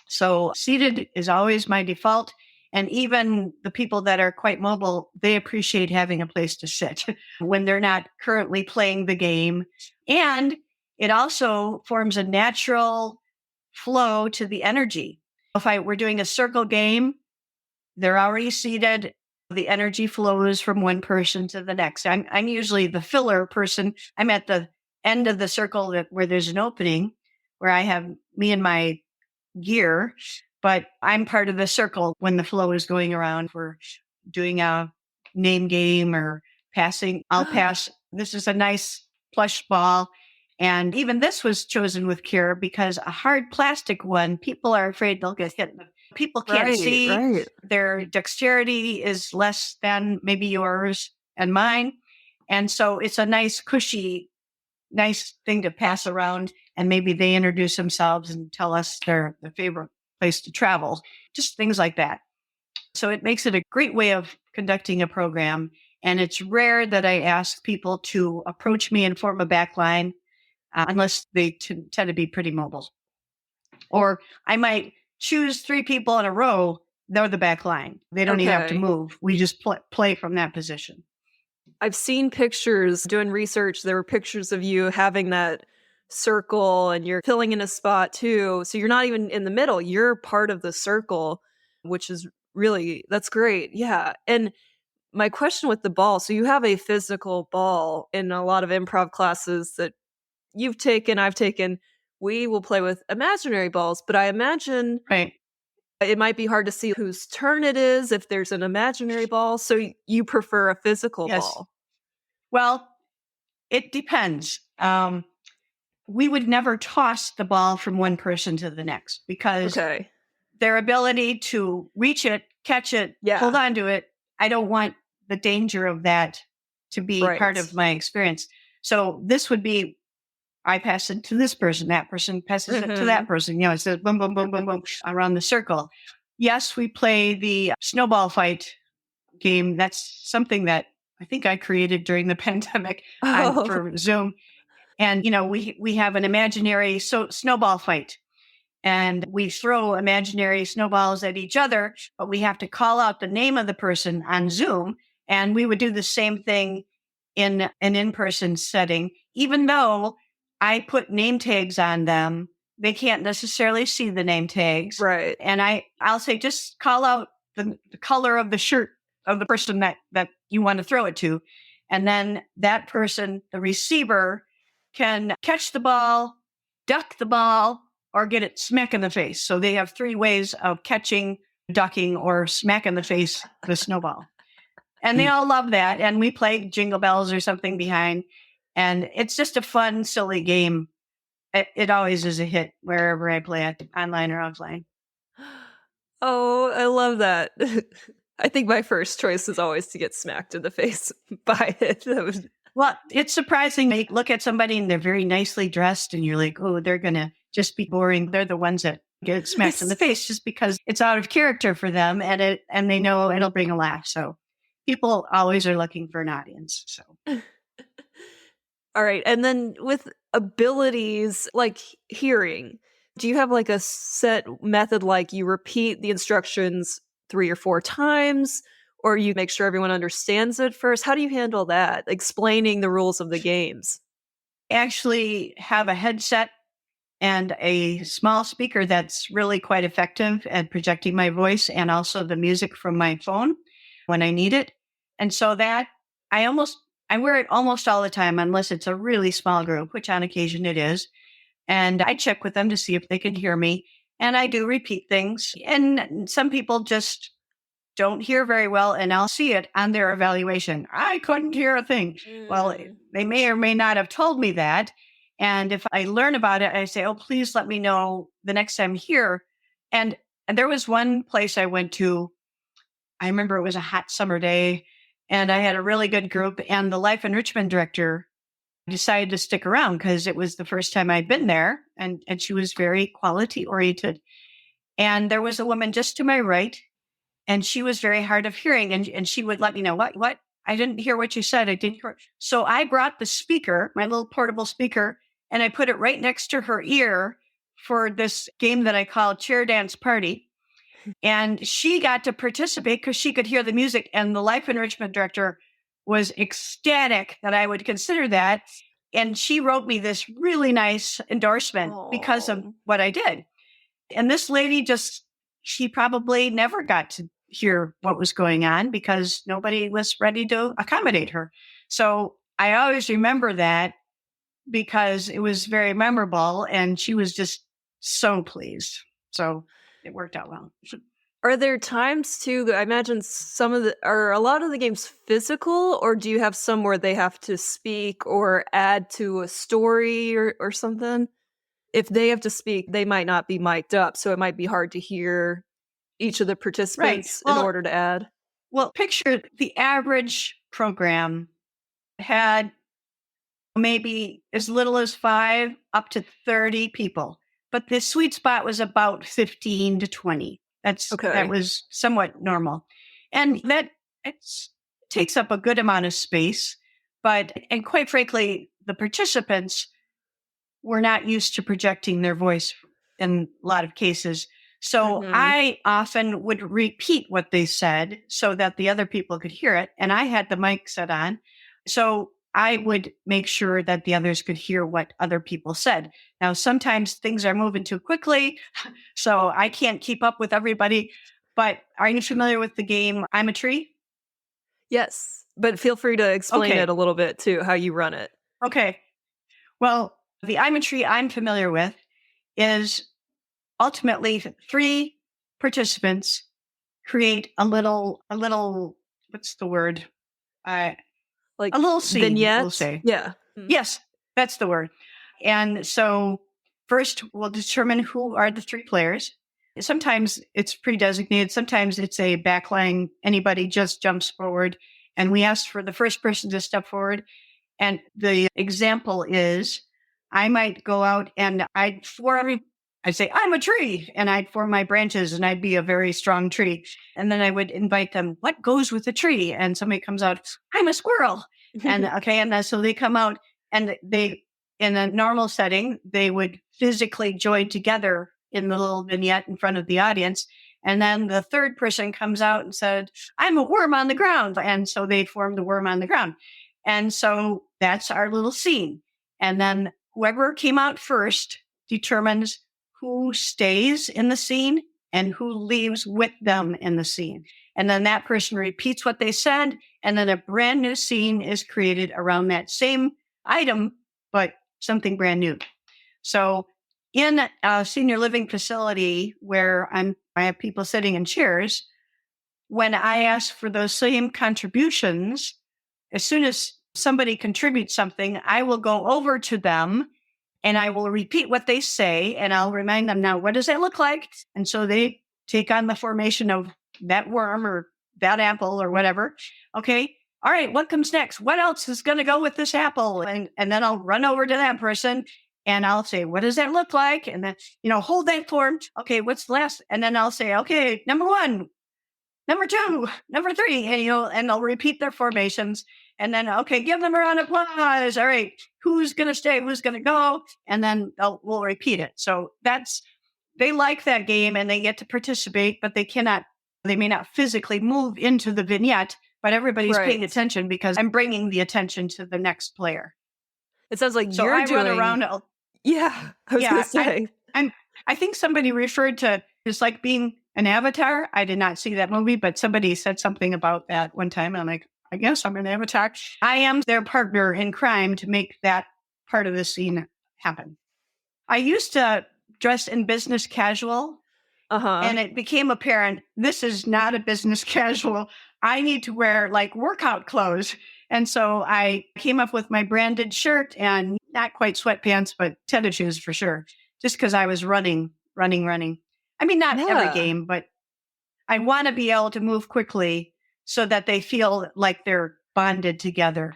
Speaker 3: So seated is always my default. And even the people that are quite mobile, they appreciate having a place to sit when they're not currently playing the game. And it also forms a natural flow to the energy. If we're doing a circle game, they're already seated. The energy flows from one person to the next. I'm usually the filler person. I'm at the end of the circle where there's an opening, where I have me and my gear, but I'm part of the circle when the flow is going around. We're doing a name game or passing. I'll pass. This is a nice plush ball. And even this was chosen with care because a hard plastic one, people are afraid they'll get hit. People can't see.
Speaker 2: Right.
Speaker 3: Their dexterity is less than maybe yours and mine. And so it's a nice, cushy, nice thing to pass around. And maybe they introduce themselves and tell us their favorite place to travel, just things like that. So it makes it a great way of conducting a program. And it's rare that I ask people to approach me and form a backline unless they tend to be pretty mobile. Or I might choose 3 people in a row. They're the back line. They don't even have to move. We just play from that position.
Speaker 2: I've seen pictures doing research. There were pictures of you having that circle and you're filling in a spot too. So you're not even in the middle. You're part of the circle, which is really, that's great. Yeah. And my question with the ball, so you have a physical ball in a lot of improv classes that you've taken, I've taken. We will play with imaginary balls, but I imagine it might be hard to see whose turn it is if there's an imaginary ball. So you prefer a physical ball?
Speaker 3: Well, it depends. We would never toss the ball from one person to the next because their ability to reach it, catch it, hold on to it, I don't want the danger of that to be part of my experience. So this would be, I pass it to this person, that person passes it to that person. It says boom, boom, boom, boom, boom around the circle. Yes, we play the snowball fight game. That's something that I think I created during the pandemic for Zoom. And, we have an imaginary snowball fight. And we throw imaginary snowballs at each other, but we have to call out the name of the person on Zoom. And we would do the same thing in an in-person setting, even though I put name tags on them. They can't necessarily see the name tags.
Speaker 2: Right.
Speaker 3: And I'll say, just call out the color of the shirt of the person that you want to throw it to. And then that person, the receiver, can catch the ball, duck the ball, or get it smack in the face. So they have 3 ways of catching, ducking, or smack in the face the snowball. And they all love that. And we play Jingle Bells or something behind. And it's just a fun, silly game. It always is a hit wherever I play it, online or offline.
Speaker 2: Oh, I love that. I think my first choice is always to get smacked in the face by it.
Speaker 3: Well, it's surprising. You look at somebody and they're very nicely dressed and you're like, oh, they're going to just be boring. They're the ones that get smacked in the face just because it's out of character for them and they know it'll bring a laugh. So people always are looking for an audience. So.
Speaker 2: All right. And then with abilities like hearing, do you have like a set method, like you repeat the instructions 3 or 4 times, or you make sure everyone understands it first? How do you handle that? Explaining the rules of the games.
Speaker 3: I actually have a headset and a small speaker that's really quite effective at projecting my voice and also the music from my phone when I need it. And so that I wear it almost all the time, unless it's a really small group, which on occasion it is. And I check with them to see if they can hear me. And I do repeat things. And some people just don't hear very well, and I'll see it on their evaluation. I couldn't hear a thing. Well, they may or may not have told me that. And if I learn about it, I say, oh, please let me know the next time here. And there was one place I went to. I remember it was a hot summer day, and I had a really good group. And the life enrichment director decided to stick around because it was the first time I'd been there. And she was very quality oriented. And there was a woman just to my right, and she was very hard of hearing. And she would let me know, what? I didn't hear what you said. I didn't hear. So I brought the speaker, my little portable speaker, and I put it right next to her ear for this game that I call Chair Dance Party. And she got to participate because she could hear the music. And the life enrichment director was ecstatic that I would consider that. And she wrote me this really nice endorsement because of what I did. And this lady she probably never got to hear what was going on because nobody was ready to accommodate her. So I always remember that because it was very memorable and she was just so pleased. So it worked out well.
Speaker 2: Are there times too, I imagine are a lot of the games physical, or do you have some where they have to speak or add to a story or something? If they have to speak, they might not be mic'd up, so it might be hard to hear each of the participants in order to add.
Speaker 3: Well, picture the average program had maybe as little as 5 up to 30 people, but the sweet spot was about 15 to 20. That was somewhat normal. And that takes up a good amount of space, and quite frankly, the participants were not used to projecting their voice in a lot of cases. So I often would repeat what they said so that the other people could hear it. And I had the mic set on. So I would make sure that the others could hear what other people said. Now, sometimes things are moving too quickly, so I can't keep up with everybody. But are you familiar with the game I'm a Tree?
Speaker 2: Yes, but feel free to explain it a little bit too, how you run it.
Speaker 3: Okay. Well, the I'm a Tree I'm familiar with is ultimately 3 participants create a little, what's the word?
Speaker 2: Like
Speaker 3: a little scene,
Speaker 2: vignette?
Speaker 3: we'll say.
Speaker 2: Yeah.
Speaker 3: Yes, that's the word. And so first we'll determine who are the 3 players. Sometimes it's pre-designated. Sometimes it's a backline. Anybody just jumps forward. And we ask for the first person to step forward. And the example is I might go out and I'd say, I'm a tree. And I'd form my branches and I'd be a very strong tree. And then I would invite them, what goes with the tree? And somebody comes out, I'm a squirrel. And so they come out and in a normal setting, they would physically join together in the little vignette in front of the audience. And then the third person comes out and said, I'm a worm on the ground. And so they formed the worm on the ground. And so that's our little scene. And then whoever came out first determines who stays in the scene and who leaves with them in the scene. And then that person repeats what they said. And then a brand new scene is created around that same item, but something brand new. So in a senior living facility where I have people sitting in chairs, when I ask for those same contributions, as soon as somebody contributes something, I will go over to them and I will repeat what they say. And I'll remind them, now, what does that look like? And so they take on the formation of that worm or that apple or whatever. Okay. All right. What comes next? What else is going to go with this apple? And then I'll run over to that person and I'll say, what does that look like? And then, hold that form. Okay. What's last? And then I'll say, okay, number 1, number 2, number 3, and they'll repeat their formations. And then, okay, give them a round of applause. All right, who's going to stay? Who's going to go? And then we'll repeat it. So they like that game and they get to participate, but they may not physically move into the vignette, but everybody's paying attention because I'm bringing the attention to the next player.
Speaker 2: It sounds like
Speaker 3: I run around.
Speaker 2: Yeah, I was going to say.
Speaker 3: I think somebody referred to it's like being an avatar. I did not see that movie, but somebody said something about that one time. And I'm like, I guess I'm an avatar. I am their partner in crime to make that part of the scene happen. I used to dress in business casual, and it became apparent this is not a business casual. I need to wear like workout clothes. And so I came up with my branded shirt and not quite sweatpants, but tennis shoes for sure, just because I was running. I mean, not every game, but I want to be able to move quickly so that they feel like they're bonded together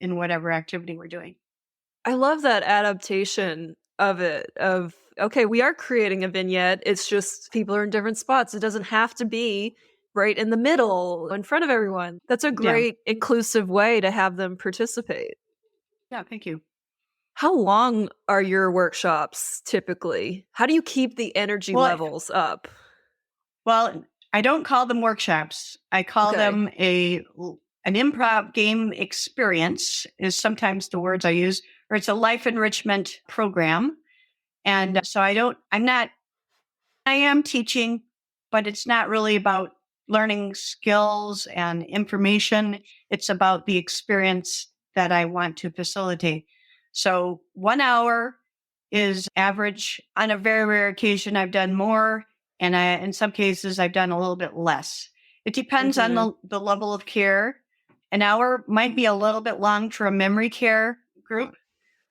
Speaker 3: in whatever activity we're doing.
Speaker 2: I love that adaptation of it, of, okay, we are creating a vignette. It's just people are in different spots. It doesn't have to be right in the middle in front of everyone. That's a
Speaker 3: Yeah.
Speaker 2: great inclusive way to have them participate.
Speaker 3: Yeah, thank you.
Speaker 2: How long are your workshops typically? How do you keep the energy
Speaker 3: Well,
Speaker 2: levels up?
Speaker 3: Well, I don't call them workshops. I call
Speaker 2: Okay.
Speaker 3: them an improv game experience is sometimes the words I use, or it's a life enrichment program. And so I am teaching, but it's not really about learning skills and information. It's about the experience that I want to facilitate. So 1 hour is average. On a very rare occasion, I've done more. And in some cases, I've done a little bit less. It depends on the level of care. An hour might be a little bit long for a memory care group.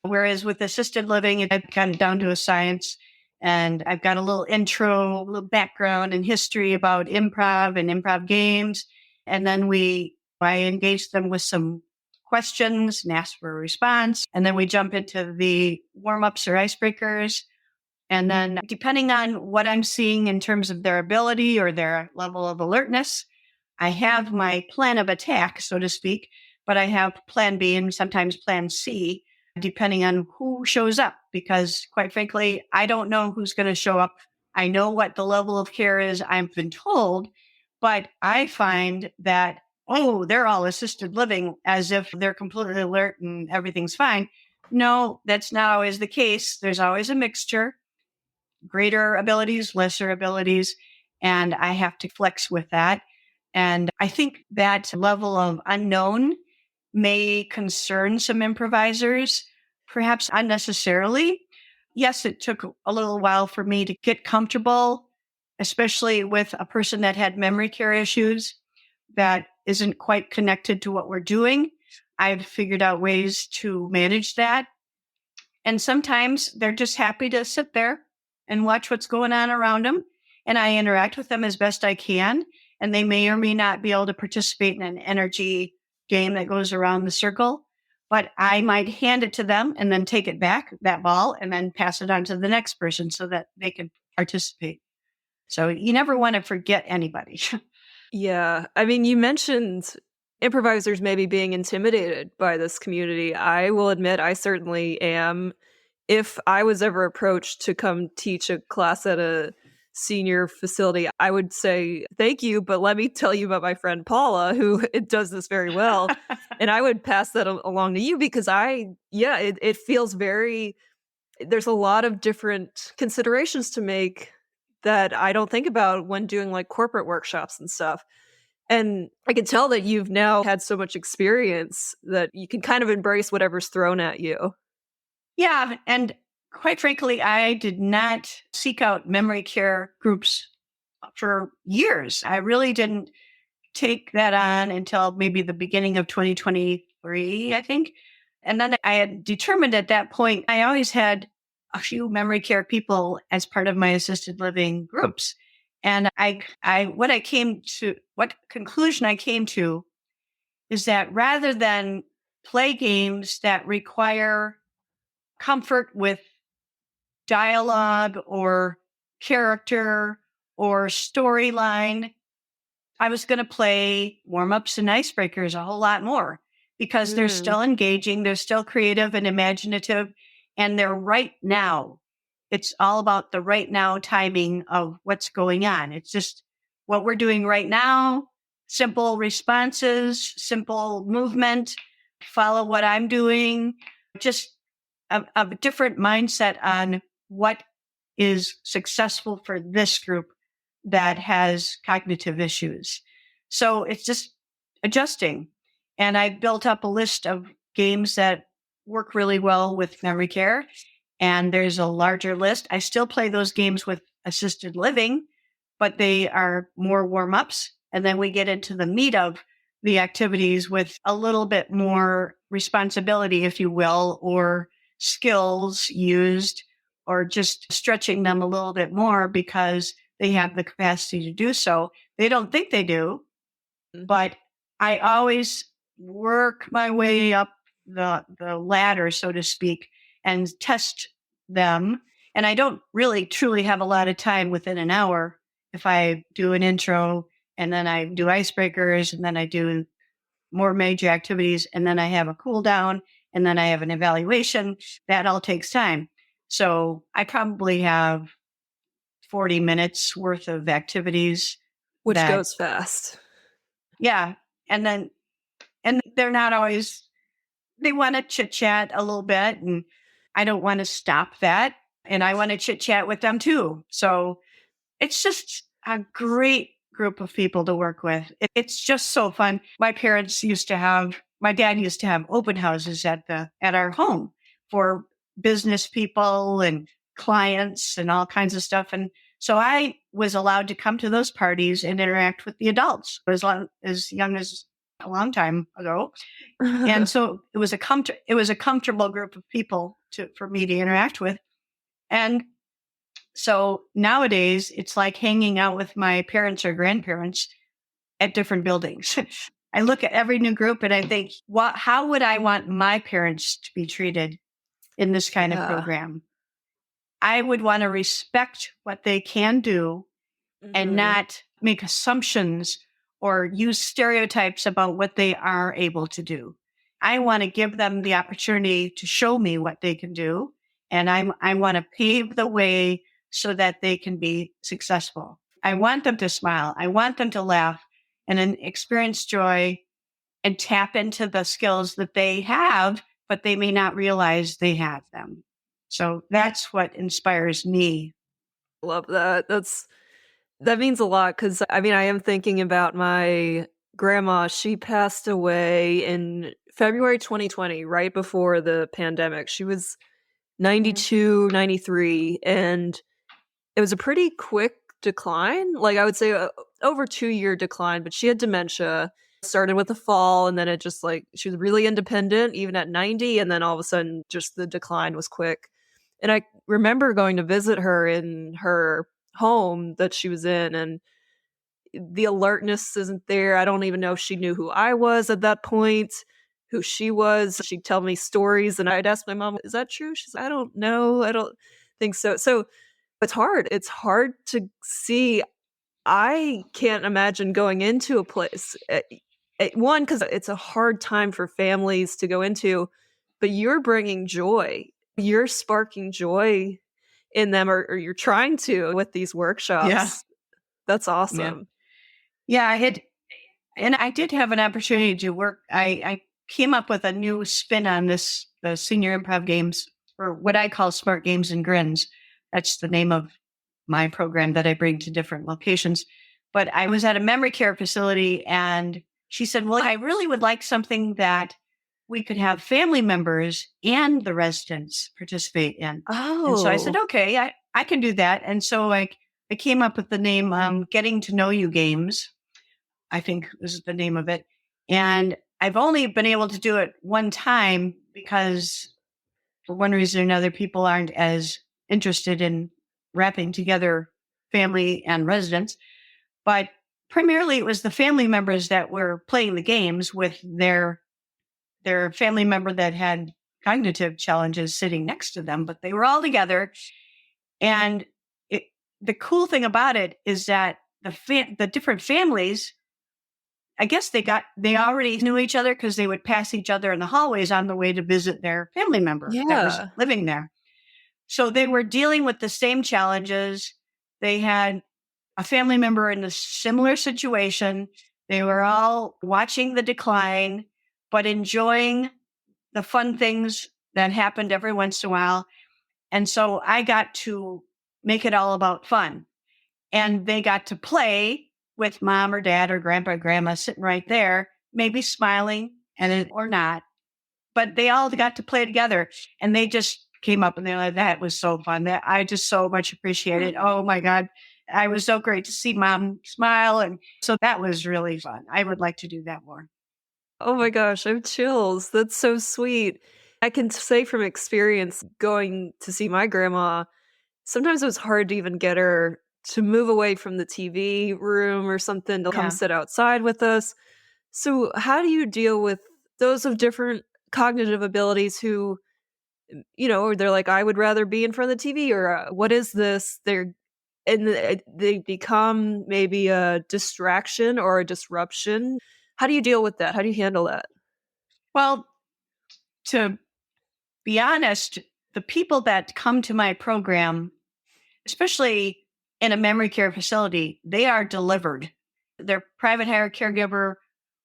Speaker 3: Whereas with assisted living, I've gotten down to a science, and I've got a little intro, a little background and history about improv and improv games. And then I engage them with some questions and ask for a response. And then we jump into the warm-ups or icebreakers. And then depending on what I'm seeing in terms of their ability or their level of alertness, I have my plan of attack, so to speak, but I have plan B and sometimes plan C, depending on who shows up, because quite frankly, I don't know who's going to show up. I know what the level of care is, I've been told, but I find that, they're all assisted living as if they're completely alert and everything's fine. No, that's not always the case. There's always a mixture, greater abilities, lesser abilities, and I have to flex with that. And I think that level of unknown may concern some improvisers, perhaps unnecessarily. Yes, it took a little while for me to get comfortable, especially with a person that had memory care issues that isn't quite connected to what we're doing. I've figured out ways to manage that. And sometimes they're just happy to sit there and watch what's going on around them. And I interact with them as best I can. And they may or may not be able to participate in an energy game that goes around the circle. But I might hand it to them and then take it back, that ball, and then pass it on to the next person so that they can participate. So you never want to forget anybody.
Speaker 2: Yeah. I mean, you mentioned improvisers maybe being intimidated by this community. I will admit I certainly am. If I was ever approached to come teach a class at a senior facility, I would say, thank you, but let me tell you about my friend Paula, who does this very well. And I would pass that along to you because it feels there's a lot of different considerations to make that I don't think about when doing like corporate workshops and stuff. And I can tell that you've now had so much experience that you can kind of embrace whatever's thrown at you.
Speaker 3: Yeah. And quite frankly, I did not seek out memory care groups for years. I really didn't take that on until maybe the beginning of 2023, I think. And then I had determined at that point, I always had a few memory care people as part of my assisted living groups. And what conclusion I came to is that rather than play games that require comfort with dialogue or character or storyline, I was going to play warm-ups and icebreakers a whole lot more because they're still engaging, they're still creative and imaginative, and they're right now. It's all about the right now timing of what's going on. It's just what we're doing right now, simple responses, simple movement, follow what I'm doing, just a different mindset on what is successful for this group that has cognitive issues. So it's just adjusting. And I built up a list of games that work really well with memory care. And there's a larger list. I still play those games with assisted living, but they are more warm-ups. And then we get into the meat of the activities with a little bit more responsibility, if you will, or skills used, or just stretching them a little bit more because they have the capacity to do so. They don't think they do, but I always work my way up the ladder, so to speak, and test them. And I don't really truly have a lot of time within an hour if I do an intro and then I do icebreakers and then I do more major activities and then I have a cool down and then I have an evaluation. That all takes time. So I probably have 40 minutes worth of activities.
Speaker 2: Which
Speaker 3: that,
Speaker 2: goes fast.
Speaker 3: yeah. And they're not always, they want to chit chat a little bit and I don't want to stop that. And I want to chit chat with them too. So it's just a great group of people to work with. It's just so fun. My dad used to have open houses at our home for business people and clients and all kinds of stuff. And so I was allowed to come to those parties and interact with the adults as young as a long time ago. And so it was a comfortable group of people for me to interact with. And so nowadays it's like hanging out with my parents or grandparents at different buildings. I look at every new group and I think, how would I want my parents to be treated in this kind of program? I would want to respect what they can do and not make assumptions or use stereotypes about what they are able to do. I want to give them the opportunity to show me what they can do. And I want to pave the way so that they can be successful. I want them to smile. I want them to laugh and then experience joy and tap into the skills that they have, but they may not realize they have them. So that's what inspires me.
Speaker 2: Love that. That means a lot because I am thinking about my grandma. She passed away in February 2020, right before the pandemic. She was 92, 93, and it was a pretty quick decline. Like I would say over 2-year decline, but she had dementia. Started with a fall and then it just she was really independent even at 90, and then all of a sudden just the decline was quick. And I remember going to visit her in her home that she was in, and the alertness isn't there. I don't even know if she knew who I was at that point, who she was. She'd tell me stories and I'd ask my mom, is that true? She's like, I don't know. I don't think so. So it's hard. It's hard to see. I can't imagine going into a place, one, because it's a hard time for families to go into, but you're bringing joy. You're sparking joy in them, or you're trying to with these workshops.
Speaker 3: Yeah.
Speaker 2: That's awesome.
Speaker 3: Yeah, and I did have an opportunity to work. I came up with a new spin on the Senior Improv Games, or what I call Smart Games and Grins. That's the name of my program that I bring to different locations. But I was at a memory care facility and she said, well, I really would like something that we could have family members and the residents participate in.
Speaker 2: Oh.
Speaker 3: And so I said, okay, I can do that. And so I came up with the name Getting to Know You Games, I think this is the name of it. And I've only been able to do it one time because for one reason or another, people aren't as interested in wrapping together family and residents. But primarily it was the family members that were playing the games with their family member that had cognitive challenges sitting next to them, but they were all together. And the cool thing about it is that the different families, I guess they already knew each other because they would pass each other in the hallways on the way to visit their family member that was living there. So they were dealing with the same challenges. They had a family member in a similar situation. They were all watching the decline, but enjoying the fun things that happened every once in a while. And so I got to make it all about fun. And they got to play with mom or dad or grandpa or grandma sitting right there, maybe smiling or not. But they all got to play together. And they just came up and they're like, that was so fun. That I just so much appreciated. Oh my God. I was so great to see mom smile. And so that was really fun. I would like to do that more.
Speaker 2: Oh my gosh, I have chills. That's so sweet. I can say from experience going to see my grandma, sometimes it was hard to even get her to move away from the TV room or something to come sit outside with us. So how do you deal with those of different cognitive abilities who or they're like, I would rather be in front of the TV, or what is this? They become maybe a distraction or a disruption. How do you deal with that? How do you handle that?
Speaker 3: Well, to be honest, the people that come to my program, especially in a memory care facility, they are delivered. They're private hire caregiver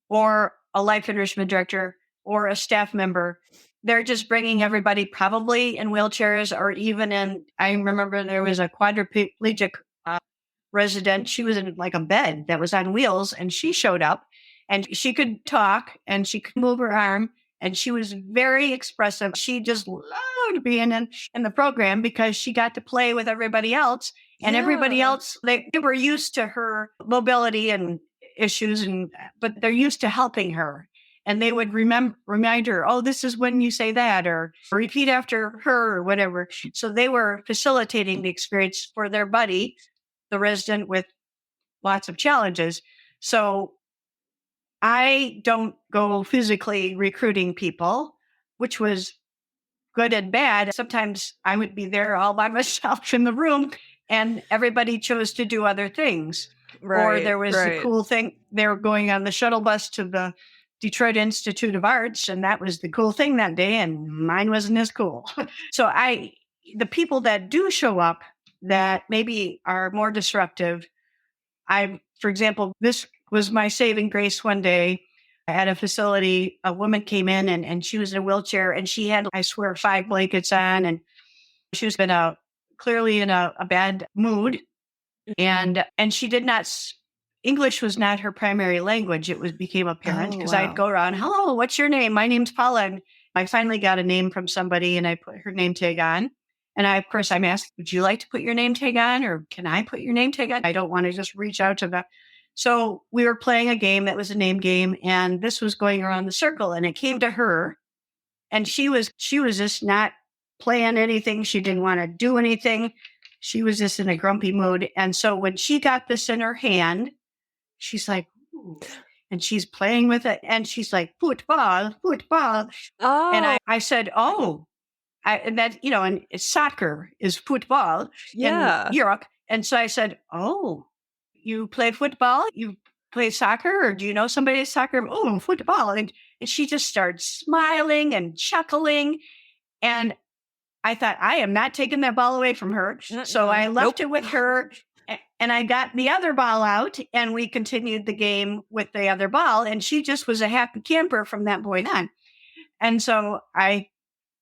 Speaker 3: or a life enrichment director or a staff member. They're just bringing everybody probably in wheelchairs or even I remember there was a quadriplegic resident. She was in like a bed that was on wheels and she showed up and she could talk and she could move her arm and she was very expressive. She just loved being in the program because she got to play with everybody else and everybody else, they were used to her mobility and issues but they're used to helping her. And they would remind her, oh, this is when you say that, or repeat after her, or whatever. So they were facilitating the experience for their buddy, the resident with lots of challenges. So I don't go physically recruiting people, which was good and bad. Sometimes I would be there all by myself in the room and everybody chose to do other things. Or there was a cool thing. They were going on the shuttle bus to the Detroit Institute of Arts, and that was the cool thing that day, and mine wasn't as cool. So the people that do show up that maybe are more disruptive, for example, this was my saving grace one day at a facility. A woman came in and she was in a wheelchair and she had, I swear, 5 blankets on, and she was clearly in a bad mood. And she did not, English was not her primary language. It became apparent because I'd go around, hello, what's your name? My name's Paula. And I finally got a name from somebody and I put her name tag on. And of course, I'm asked, would you like to put your name tag on or can I put your name tag on? I don't want to just reach out to them. So we were playing a game that was a name game and this was going around the circle and it came to her and she was just not playing anything. She didn't want to do anything. She was just in a grumpy mood. And so when she got this in her hand, she's like, ooh, and she's playing with it. And she's like, football.
Speaker 2: Oh.
Speaker 3: And I said, oh, and that, and soccer is football in Europe. And so I said, oh, you play football? You play soccer? Or do you know somebody that's soccer? Oh, football. And she just started smiling and chuckling. And I thought, I am not taking that ball away from her. So I left it with her and I got the other ball out and we continued the game with the other ball. And she just was a happy camper from that point on. And so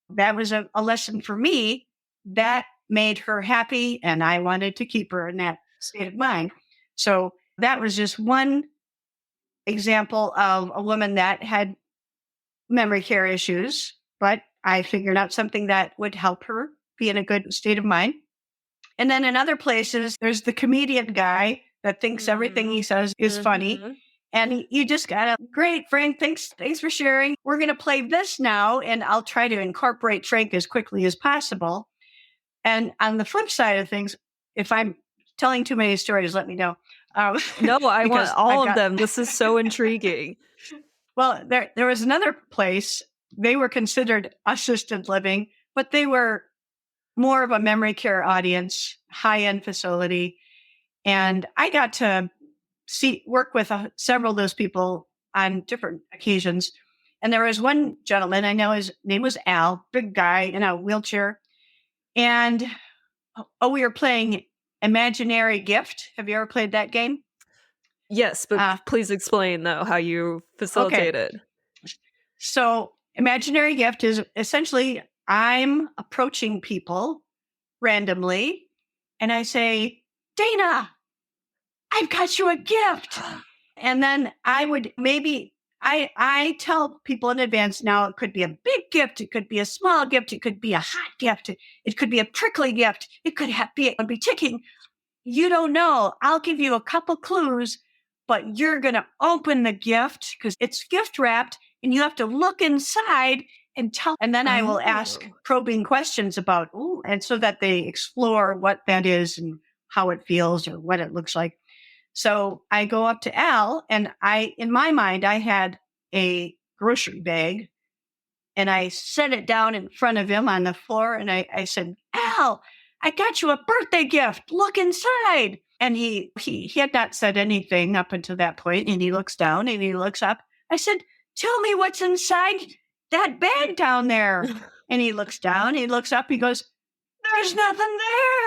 Speaker 3: that was a lesson for me that made her happy. And I wanted to keep her in that state of mind. So that was just one example of a woman that had memory care issues, but I figured out something that would help her be in a good state of mind. And then in other places, there's the comedian guy that thinks everything he says is funny. And you just got great, Frank, thanks for sharing. We're going to play this now. And I'll try to incorporate Frank as quickly as possible. And on the flip side of things, if I'm telling too many stories, let me know.
Speaker 2: No, I want all of them. This is so intriguing.
Speaker 3: Well, there was another place. They were considered assisted living, but they were more of a memory care audience, high-end facility. And I got to work with several of those people on different occasions. And there was one gentleman, I know his name was Al, big guy in a wheelchair. And we were playing Imaginary Gift. Have you ever played that game?
Speaker 2: Yes, but please explain, though, how you facilitate it.
Speaker 3: So Imaginary Gift is essentially I'm approaching people randomly and I say, Dana, I've got you a gift. And then I tell people in advance now it could be a big gift, it could be a small gift, it could be a hot gift, it could be a prickly gift, it could be ticking. You don't know. I'll give you a couple clues, but you're going to open the gift because it's gift wrapped and you have to look inside and tell. And then I will ask probing questions about, and so that they explore what that is and how it feels or what it looks like. So I go up to Al and in my mind, I had a grocery bag and I set it down in front of him on the floor. And I said, Al, I got you a birthday gift. Look inside. And he had not said anything up until that point. And he looks down and he looks up. I said, tell me what's inside that bag down there. And he looks down, he looks up, he goes, there's nothing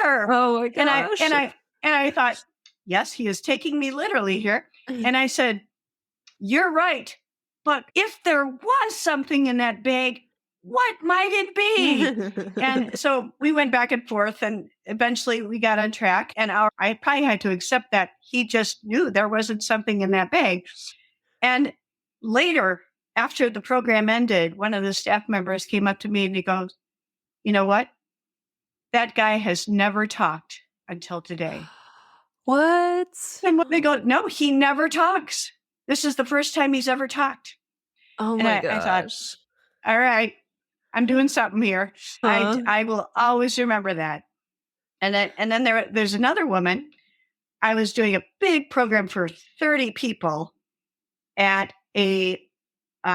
Speaker 3: there.
Speaker 2: Oh my gosh.
Speaker 3: And I thought, yes, he is taking me literally here. And I said, you're right. But if there was something in that bag, what might it be? And so we went back and forth, and eventually we got on track. And I probably had to accept that he just knew there wasn't something in that bag. And later, after the program ended, one of the staff members came up to me and he goes, you know what? That guy has never talked until today.
Speaker 2: What?
Speaker 3: And they go, no, he never talks. This is the first time he's ever talked.
Speaker 2: Oh
Speaker 3: And
Speaker 2: my
Speaker 3: I thought,
Speaker 2: gosh.
Speaker 3: all right, I'm doing something here.
Speaker 2: Huh?
Speaker 3: I will always remember that. And then there's another woman. I was doing a big program for 30 people at a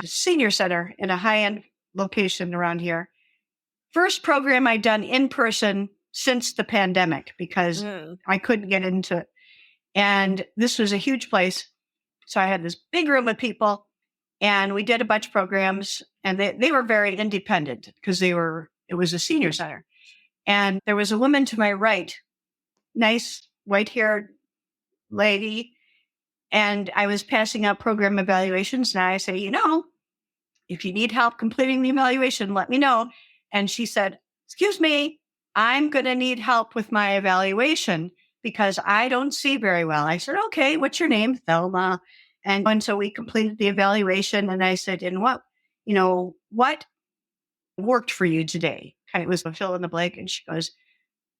Speaker 3: senior center in a high-end location around here. First program I'd done in person since the pandemic because I couldn't get into it. And this was a huge place. So I had this big room of people, and we did a bunch of programs, and they were very independent because it was a senior center. And there was a woman to my right, nice white-haired lady, and I was passing out program evaluations, and I say, if you need help completing the evaluation, let me know. And she said, excuse me, I'm going to need help with my evaluation because I don't see very well. I said, okay, what's your name? Thelma. And so we completed the evaluation, and I said, and what worked for you today? And it was a fill in the blank. And she goes,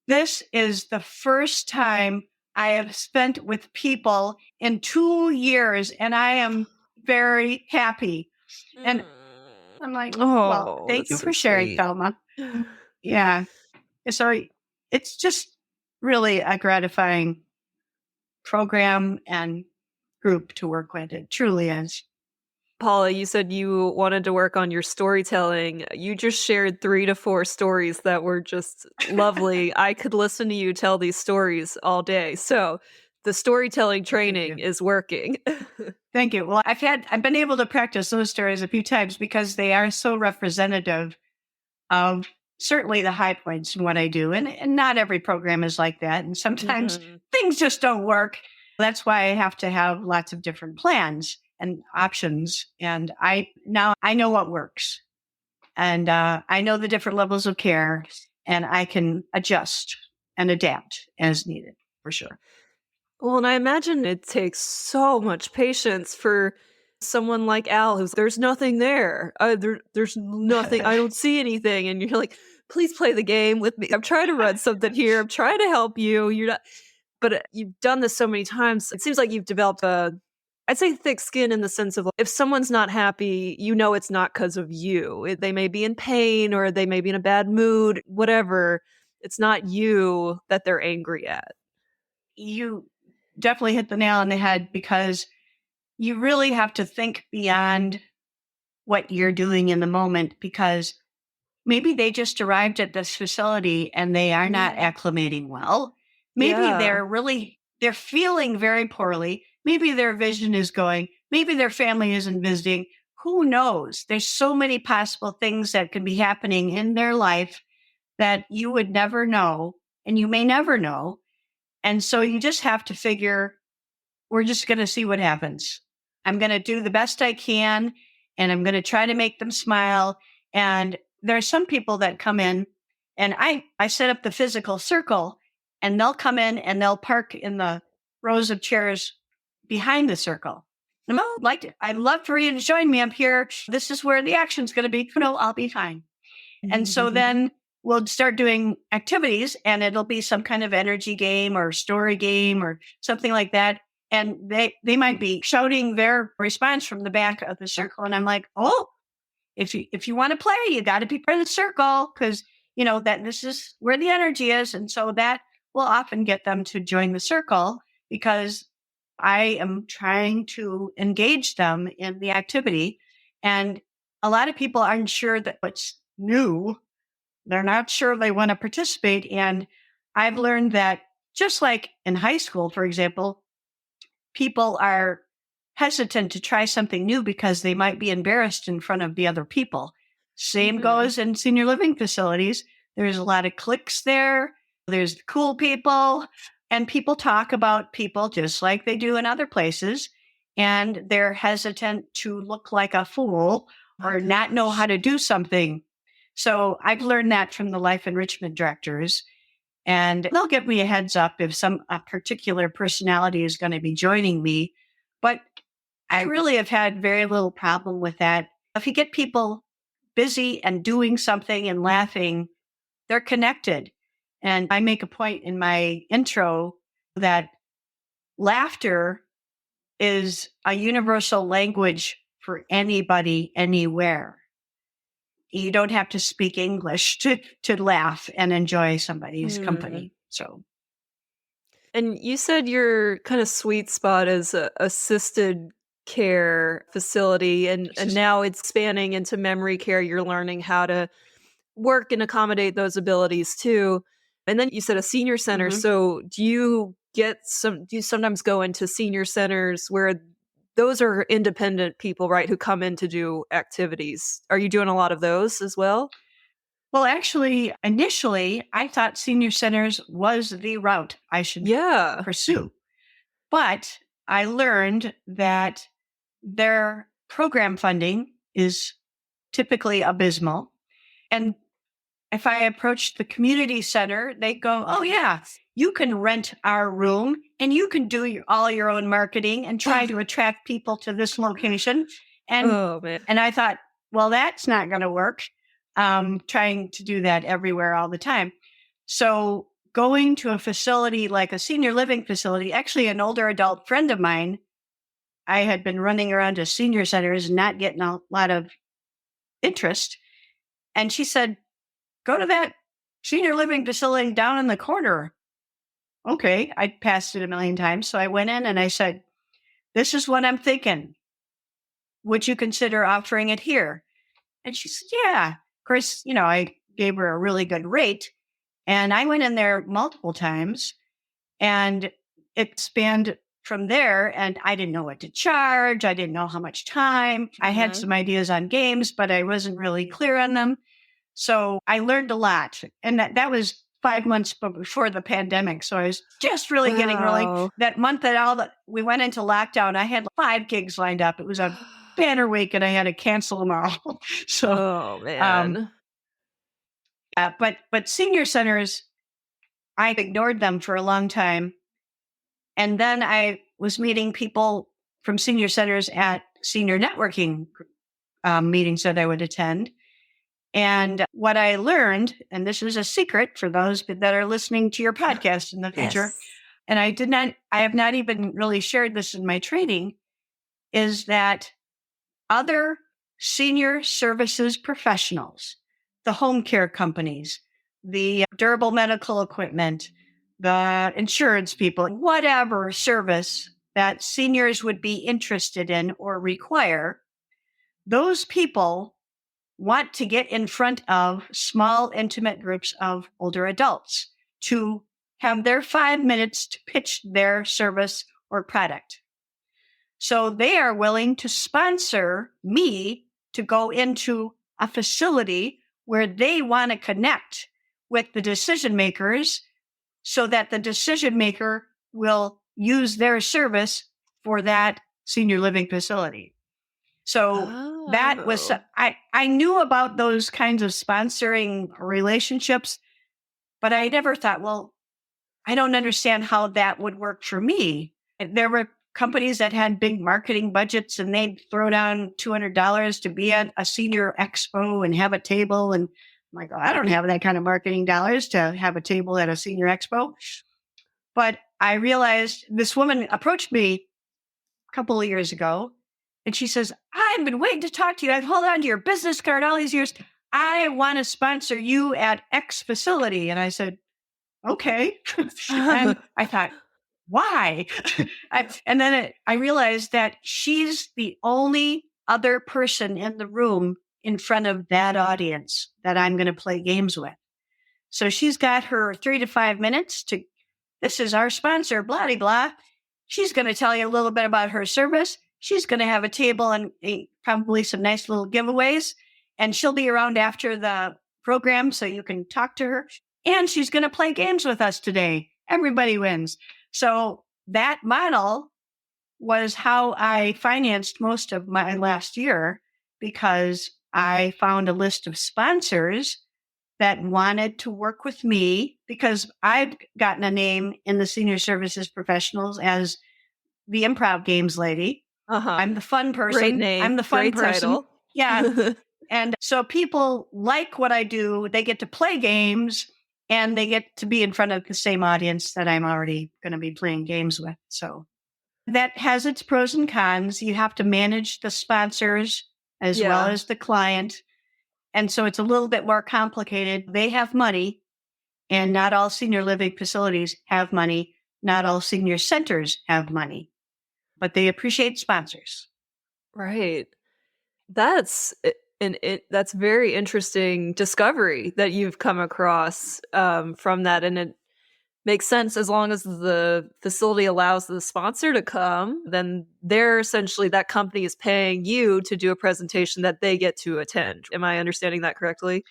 Speaker 3: this is the first time I have spent with people in 2 years, and I am very happy. And I'm like, well, thank you for sharing, Thelma. Yeah. Sorry. It's just really a gratifying program and group to work with. It truly is.
Speaker 2: Paula, you said you wanted to work on your storytelling. You just shared 3 to 4 stories that were just lovely. I could listen to you tell these stories all day. So the storytelling training is working.
Speaker 3: Thank you. Well, I've been able to practice those stories a few times because they are so representative of certainly the high points in what I do. And not every program is like that. And sometimes things just don't work. That's why I have to have lots of different plans and options. And I know what works. And I know the different levels of care, and I can adjust and adapt as needed, for sure.
Speaker 2: Well, and I imagine it takes so much patience for someone like Al, who's there's nothing there. There's nothing. I don't see anything. And you're like, please play the game with me. I'm trying to run something here. I'm trying to help you. You're not. But you've done this so many times. It seems like you've developed I'd say thick skin in the sense of if someone's not happy, it's not because of you. They may be in pain or they may be in a bad mood, whatever. It's not you that they're angry at.
Speaker 3: You definitely hit the nail on the head because you really have to think beyond what you're doing in the moment because maybe they just arrived at this facility and they are not acclimating well. Maybe they're feeling very poorly. Maybe their vision is going. Maybe their family isn't visiting. Who knows? There's so many possible things that can be happening in their life that you would never know, and you may never know. And so you just have to figure, we're just going to see what happens. I'm going to do the best I can, and I'm going to try to make them smile. And there are some people that come in, and I set up the physical circle, and they'll come in and they'll park in the rows of chairs behind the circle. And I'd love for you to join me up here. This is where the action's going to be. I'll be fine. And so then we'll start doing activities, and it'll be some kind of energy game or story game or something like that. And they might be shouting their response from the back of the circle. And I'm like, oh, if you want to play, you got to be part of the circle because, that this is where the energy is. And so that will often get them to join the circle because I am trying to engage them in the activity. And a lot of people aren't sure that what's new, they're not sure they want to participate. And I've learned that just like in high school, for example, people are hesitant to try something new because they might be embarrassed in front of the other people. Same goes in senior living facilities. There's a lot of cliques there. There's cool people, and people talk about people just like they do in other places. And they're hesitant to look like a fool or not know how to do something. So I've learned that from the life enrichment directors. And they'll give me a heads up if a particular personality is going to be joining me. But I really have had very little problem with that. If you get people busy and doing something and laughing, they're connected. And I make a point in my intro that laughter is a universal language for anybody, anywhere. You don't have to speak English to laugh and enjoy somebody's company. So,
Speaker 2: and you said your kind of sweet spot is a assisted care facility, and now it's expanding into memory care. You're learning how to work and accommodate those abilities too. And then you said a senior center. So do you sometimes go into senior centers where those are independent people, right, who come in to do activities? Are you doing a lot of those as well?
Speaker 3: Well, actually, initially, I thought senior centers was the route I should pursue. But I learned that their program funding is typically abysmal. And if I approached the community center, they go, oh, yeah, you can rent our room and you can do all your own marketing and try to attract people to this location. And, and I thought, well, that's not going to work. Trying to do that everywhere all the time. So going to a facility like a senior living facility, actually an older adult friend of mine, I had been running around to senior centers and not getting a lot of interest. And she said, go to that senior living facility down in the corner. Okay, I'd passed it a million times. So I went in and I said, this is what I'm thinking. Would you consider offering it here? And she said, yeah. Of course, I gave her a really good rate. And I went in there multiple times and it spanned from there. And I didn't know what to charge. I didn't know how much time. I had some ideas on games, but I wasn't really clear on them. So I learned a lot. And that was 5 months before the pandemic. So I was just really getting rolling. That month that we went into lockdown, I had 5 gigs lined up. It was a banner week and I had to cancel them all. So, but senior centers, I ignored them for a long time. And then I was meeting people from senior centers at senior networking meetings that I would attend. And what I learned, and this is a secret for those that are listening to your podcast in the future, and I have not even really shared this in my training, is that other senior services professionals, the home care companies, the durable medical equipment, the insurance people, whatever service that seniors would be interested in or require, those people want to get in front of small, intimate groups of older adults to have their 5 minutes to pitch their service or product. So they are willing to sponsor me to go into a facility where they want to connect with the decision makers so that the decision maker will use their service for that senior living facility. So that was, I knew about those kinds of sponsoring relationships, but I never thought, well, I don't understand how that would work for me. There were companies that had big marketing budgets and they'd throw down $200 to be at a senior expo and have a table. And I'm like, oh, I don't have that kind of marketing dollars to have a table at a senior expo. But I realized this woman approached me a couple of years ago. And she says, I've been waiting to talk to you. I've held on to your business card all these years. I want to sponsor you at X facility. And I said, okay. And I thought, why? And then I realized that she's the only other person in the room in front of that audience that I'm going to play games with. So she's got her 3 to 5 minutes to, this is our sponsor, blah, blah, blah. She's going to tell you a little bit about her service. She's going to have a table and probably some nice little giveaways. And she'll be around after the program so you can talk to her. And she's going to play games with us today. Everybody wins. So that model was how I financed most of my last year, because I found a list of sponsors that wanted to work with me, because I've gotten a name in the senior services professionals as the improv games lady. I'm the fun person.
Speaker 2: Great name.
Speaker 3: I'm the fun
Speaker 2: Great
Speaker 3: person.
Speaker 2: title.
Speaker 3: Yeah. And so people like what I do. They get to play games and they get to be in front of the same audience that I'm already going to be playing games with. So that has its pros and cons. You have to manage the sponsors as well as the client. And so it's a little bit more complicated. They have money, and not all senior living facilities have money. Not all senior centers have money, but they appreciate sponsors.
Speaker 2: Right. That's that's very interesting discovery that you've come across from that, and it makes sense. As long as the facility allows the sponsor to come, then they're essentially, that company is paying you to do a presentation that they get to attend. Am I understanding that correctly?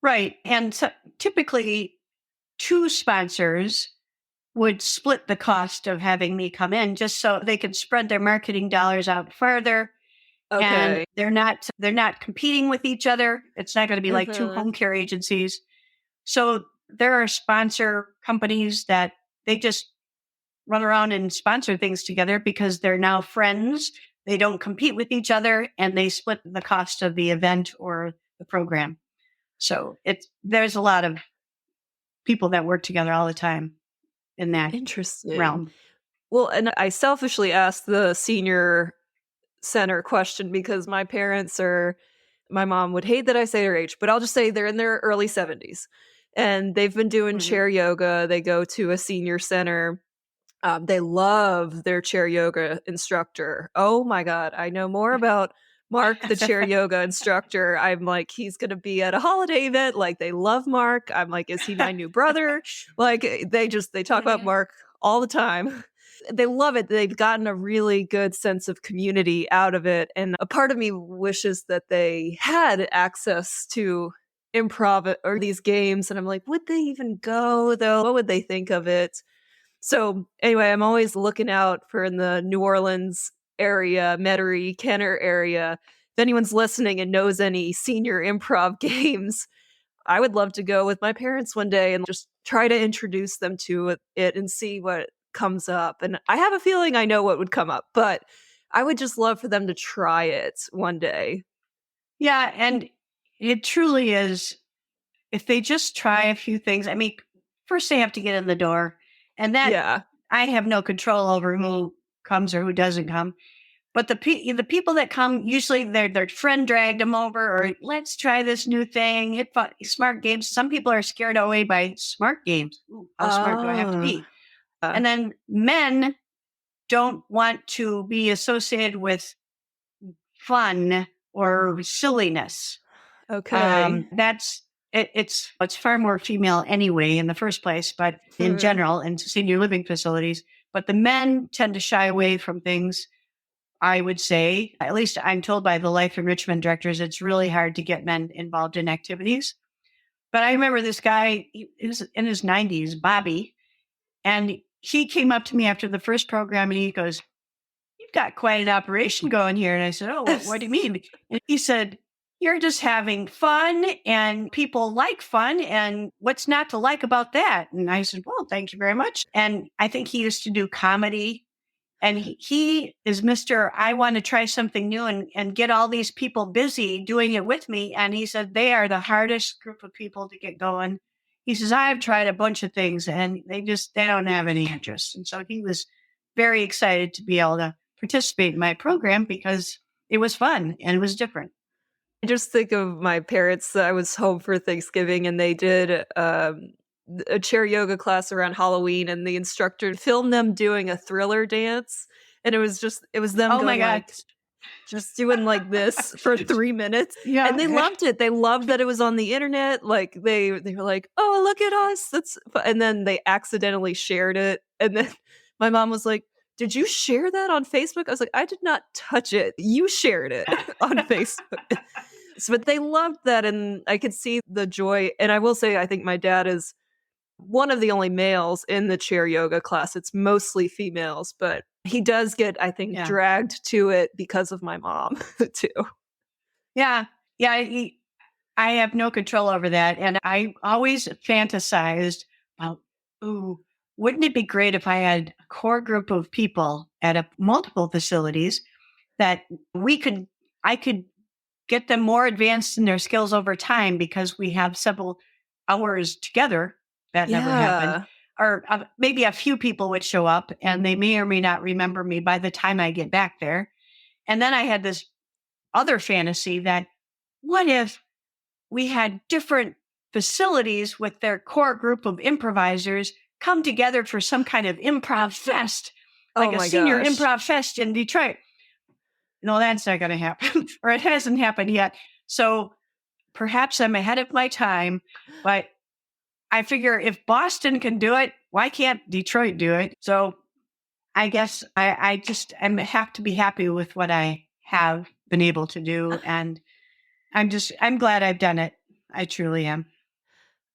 Speaker 3: Right. And so typically 2 sponsors would split the cost of having me come in, just so they can spread their marketing dollars out further.
Speaker 2: Okay.
Speaker 3: And they're not competing with each other. It's not going to be like 2 home care agencies. So there are sponsor companies that they just run around and sponsor things together because they're now friends. They don't compete with each other, and they split the cost of the event or the program. So there's a lot of people that work together all the time in that
Speaker 2: Interesting
Speaker 3: realm.
Speaker 2: Well, and I selfishly asked the senior center question because my mom would hate that I say her age, but I'll just say they're in their early 70s. And they've been doing chair yoga. They go to a senior center. They love their chair yoga instructor. Oh my God. I know more about Mark, the chair yoga instructor. I'm like, he's going to be at a holiday event. Like, they love Mark. I'm like, is he my new brother? Like, they talk about Mark all the time. They love it. They've gotten a really good sense of community out of it. And a part of me wishes that they had access to improv or these games. And I'm like, would they even go though? What would they think of it? So anyway, I'm always looking out for, in the New Orleans area, Metairie, Kenner area, if anyone's listening and knows any senior improv games, I would love to go with my parents one day and just try to introduce them to it and see what comes up. And I have a feeling I know what would come up, but I would just love for them to try it one day.
Speaker 3: Yeah, and it truly is, if they just try a few things. I mean, first they have to get in the door, and that I have no control over who comes or who doesn't come. But the people that come, usually their friend dragged them over, or let's try this new thing. Smart games. Some people are scared away by smart games. Ooh, how smart do I have to be? And then men don't want to be associated with fun or silliness.
Speaker 2: Okay.
Speaker 3: It's far more female anyway in the first place, but in general, in senior living facilities. But the men tend to shy away from things, I would say. At least I'm told by the life enrichment directors, it's really hard to get men involved in activities. But I remember this guy, he was in his 90s, Bobby, and he came up to me after the first program and he goes, "You've got quite an operation going here." And I said, "Oh, what do you mean?" And he said, "You're just having fun, and people like fun, and what's not to like about that?" And I said, "Well, thank you very much." And I think he used to do comedy, and he is Mr. I want to try something new and get all these people busy doing it with me. And he said, they are the hardest group of people to get going. He says, "I've tried a bunch of things and they don't have any interest." And so he was very excited to be able to participate in my program because it was fun and it was different.
Speaker 2: I just think of my parents. I was home for Thanksgiving and they did a chair yoga class around Halloween, and the instructor filmed them doing a Thriller dance. And it was them
Speaker 3: Oh my
Speaker 2: going
Speaker 3: God.
Speaker 2: like, just doing like this for 3 minutes.
Speaker 3: Yeah.
Speaker 2: And they loved it. They loved that it was on the internet. Like they were like, "Oh, look at us." And then they accidentally shared it. And then my mom was like, "Did you share that on Facebook?" I was like, "I did not touch it. You shared it on Facebook." But they loved that, and I could see the joy. And I will say, I think my dad is one of the only males in the chair yoga class. It's mostly females, but he does get, I think,
Speaker 3: Yeah.
Speaker 2: dragged to it because of my mom too.
Speaker 3: Yeah. Yeah. I have no control over that. And I always fantasized about, ooh, wouldn't it be great if I had a core group of people at multiple facilities that I could get them more advanced in their skills over time because we have several hours together. That never happened. Or maybe a few people would show up and they may or may not remember me by the time I get back there. And then I had this other fantasy that what if we had different facilities with their core group of improvisers come together for some kind of improv fest, like a senior improv fest in Detroit. No, that's not going to happen, or it hasn't happened yet. So perhaps I'm ahead of my time, but I figure if Boston can do it, why can't Detroit do it? So I guess I have to be happy with what I have been able to do. And I'm glad I've done it. I truly am.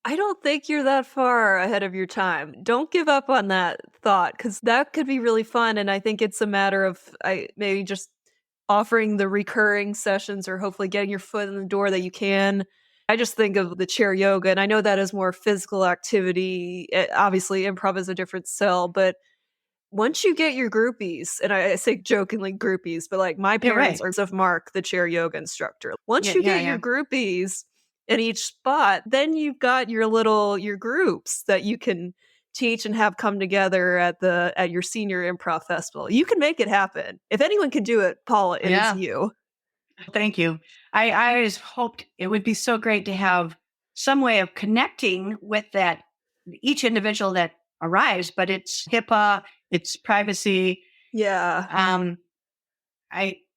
Speaker 2: I don't think you're that far ahead of your time. Don't give up on that thought, because that could be really fun. And I think it's a matter of maybe just offering the recurring sessions, or hopefully getting your foot in the door that you can. I just think of the chair yoga, and I know that is more physical activity. Obviously, improv is a different sell, but once you get your groupies, and I say jokingly groupies, but like my parents are of Mark, the chair yoga instructor. Once you get your groupies in each spot, then you've got your groups that you can teach and have come together at your senior improv festival. You can make it happen. If anyone can do it, Paula, it is you.
Speaker 3: Thank you. I always hoped it would be so great to have some way of connecting with each individual that arrives, but it's HIPAA, it's privacy.
Speaker 2: Yeah.
Speaker 3: And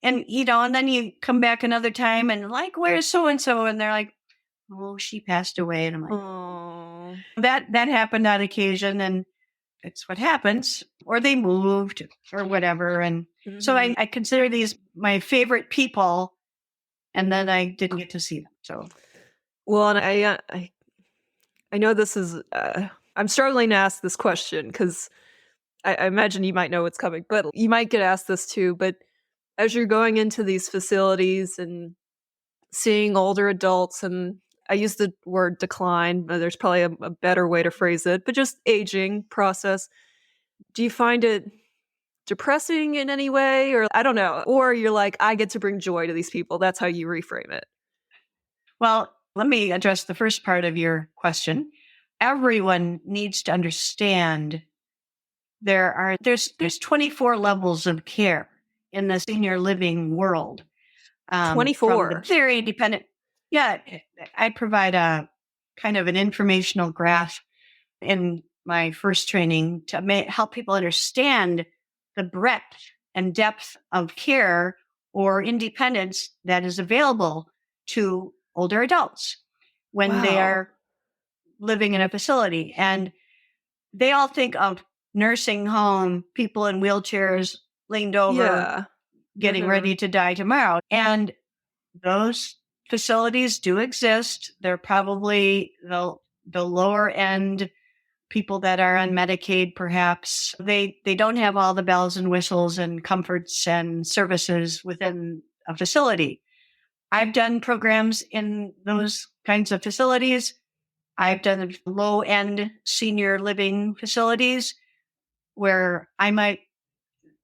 Speaker 3: then you come back another time and like, where's so-and-so? And they're like, oh, she passed away. And I'm like,
Speaker 2: oh,
Speaker 3: that happened on occasion, and it's what happens. Or they moved or whatever. And so I consider these my favorite people, and then I didn't get to see them. So,
Speaker 2: well, and I know this is I'm struggling to ask this question because I imagine you might know what's coming, but you might get asked this too. But as you're going into these facilities and seeing older adults, and I use the word decline, but there's probably a better way to phrase it, but just aging process, do you find it depressing in any way? Or I don't know. Or you're like, I get to bring joy to these people. That's how you reframe it.
Speaker 3: Well, let me address the first part of your question. Everyone needs to understand there's 24 levels of care in the senior living world.
Speaker 2: 24.
Speaker 3: Very independent. Yeah, I provide a kind of an informational graph in my first training to help people understand the breadth and depth of care or independence that is available to older adults when they are living in a facility. And they all think of nursing home, people in wheelchairs, leaned over, getting ready to die tomorrow. And those facilities do exist. They're probably the lower end people that are on Medicaid, perhaps. They don't have all the bells and whistles and comforts and services within a facility. I've done programs in those kinds of facilities. I've done low end senior living facilities where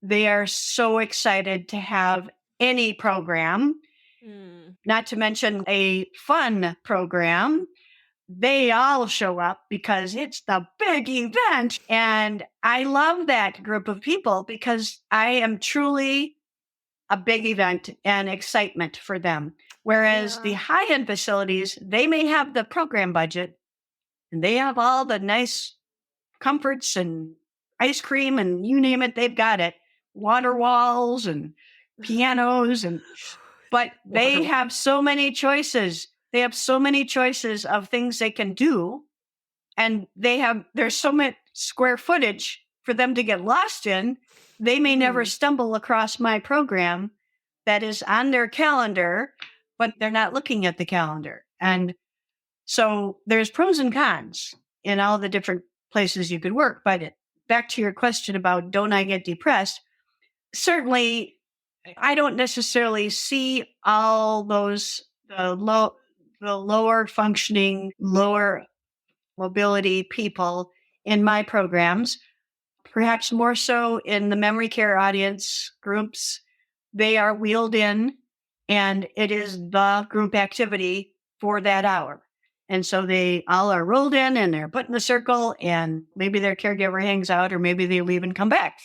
Speaker 3: they are so excited to have any program, not to mention a fun program. They all show up because it's the big event. And I love that group of people because I am truly a big event and excitement for them. Whereas the high-end facilities, they may have the program budget and they have all the nice comforts and ice cream and you name it, they've got it. Water walls and pianos, but they
Speaker 2: Wow.
Speaker 3: have so many choices. They have so many choices of things they can do, and there's so much square footage for them to get lost in. They may never stumble across my program that is on their calendar, but they're not looking at the calendar. And so there's pros and cons in all the different places you could work. But back to your question about, don't I get depressed? Certainly, I don't necessarily see all those the lower functioning, lower mobility people in my programs. Perhaps more so in the memory care audience groups. They are wheeled in, and it is the group activity for that hour. And so they all are rolled in and they're put in a circle, and maybe their caregiver hangs out, or maybe they leave and come back.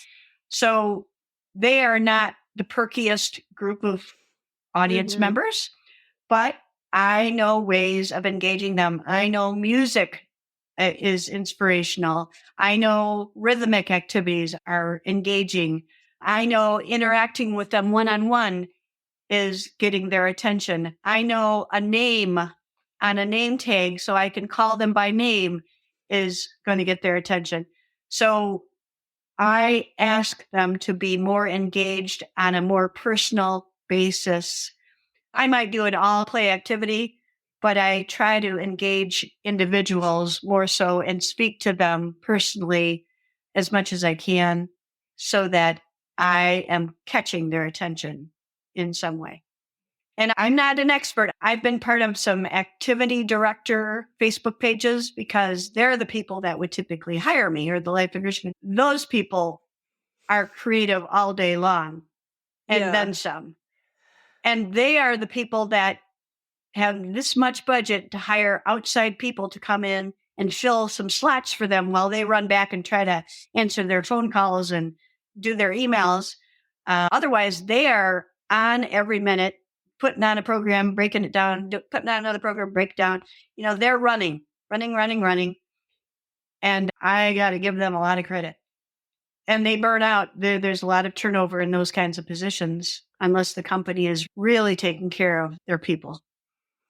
Speaker 3: So they are not the perkiest group of audience members, but I know ways of engaging them. I know music is inspirational. I know rhythmic activities are engaging. I know interacting with them one-on-one is getting their attention. I know a name on a name tag, so I can call them by name, is going to get their attention. So I ask them to be more engaged on a more personal basis. I might do an all play activity, but I try to engage individuals more so and speak to them personally as much as I can, so that I am catching their attention in some way. And I'm not an expert. I've been part of some activity director Facebook pages, because they're the people that would typically hire me, or the life enrichment. Those people are creative all day long, and then some. And they are the people that have this much budget to hire outside people to come in and fill some slots for them while they run back and try to answer their phone calls and do their emails. Otherwise, they are on every minute, putting on a program, breaking it down, putting on another program, break down. They're running. And I got to give them a lot of credit. And they burn out. There's a lot of turnover in those kinds of positions, unless the company is really taking care of their people.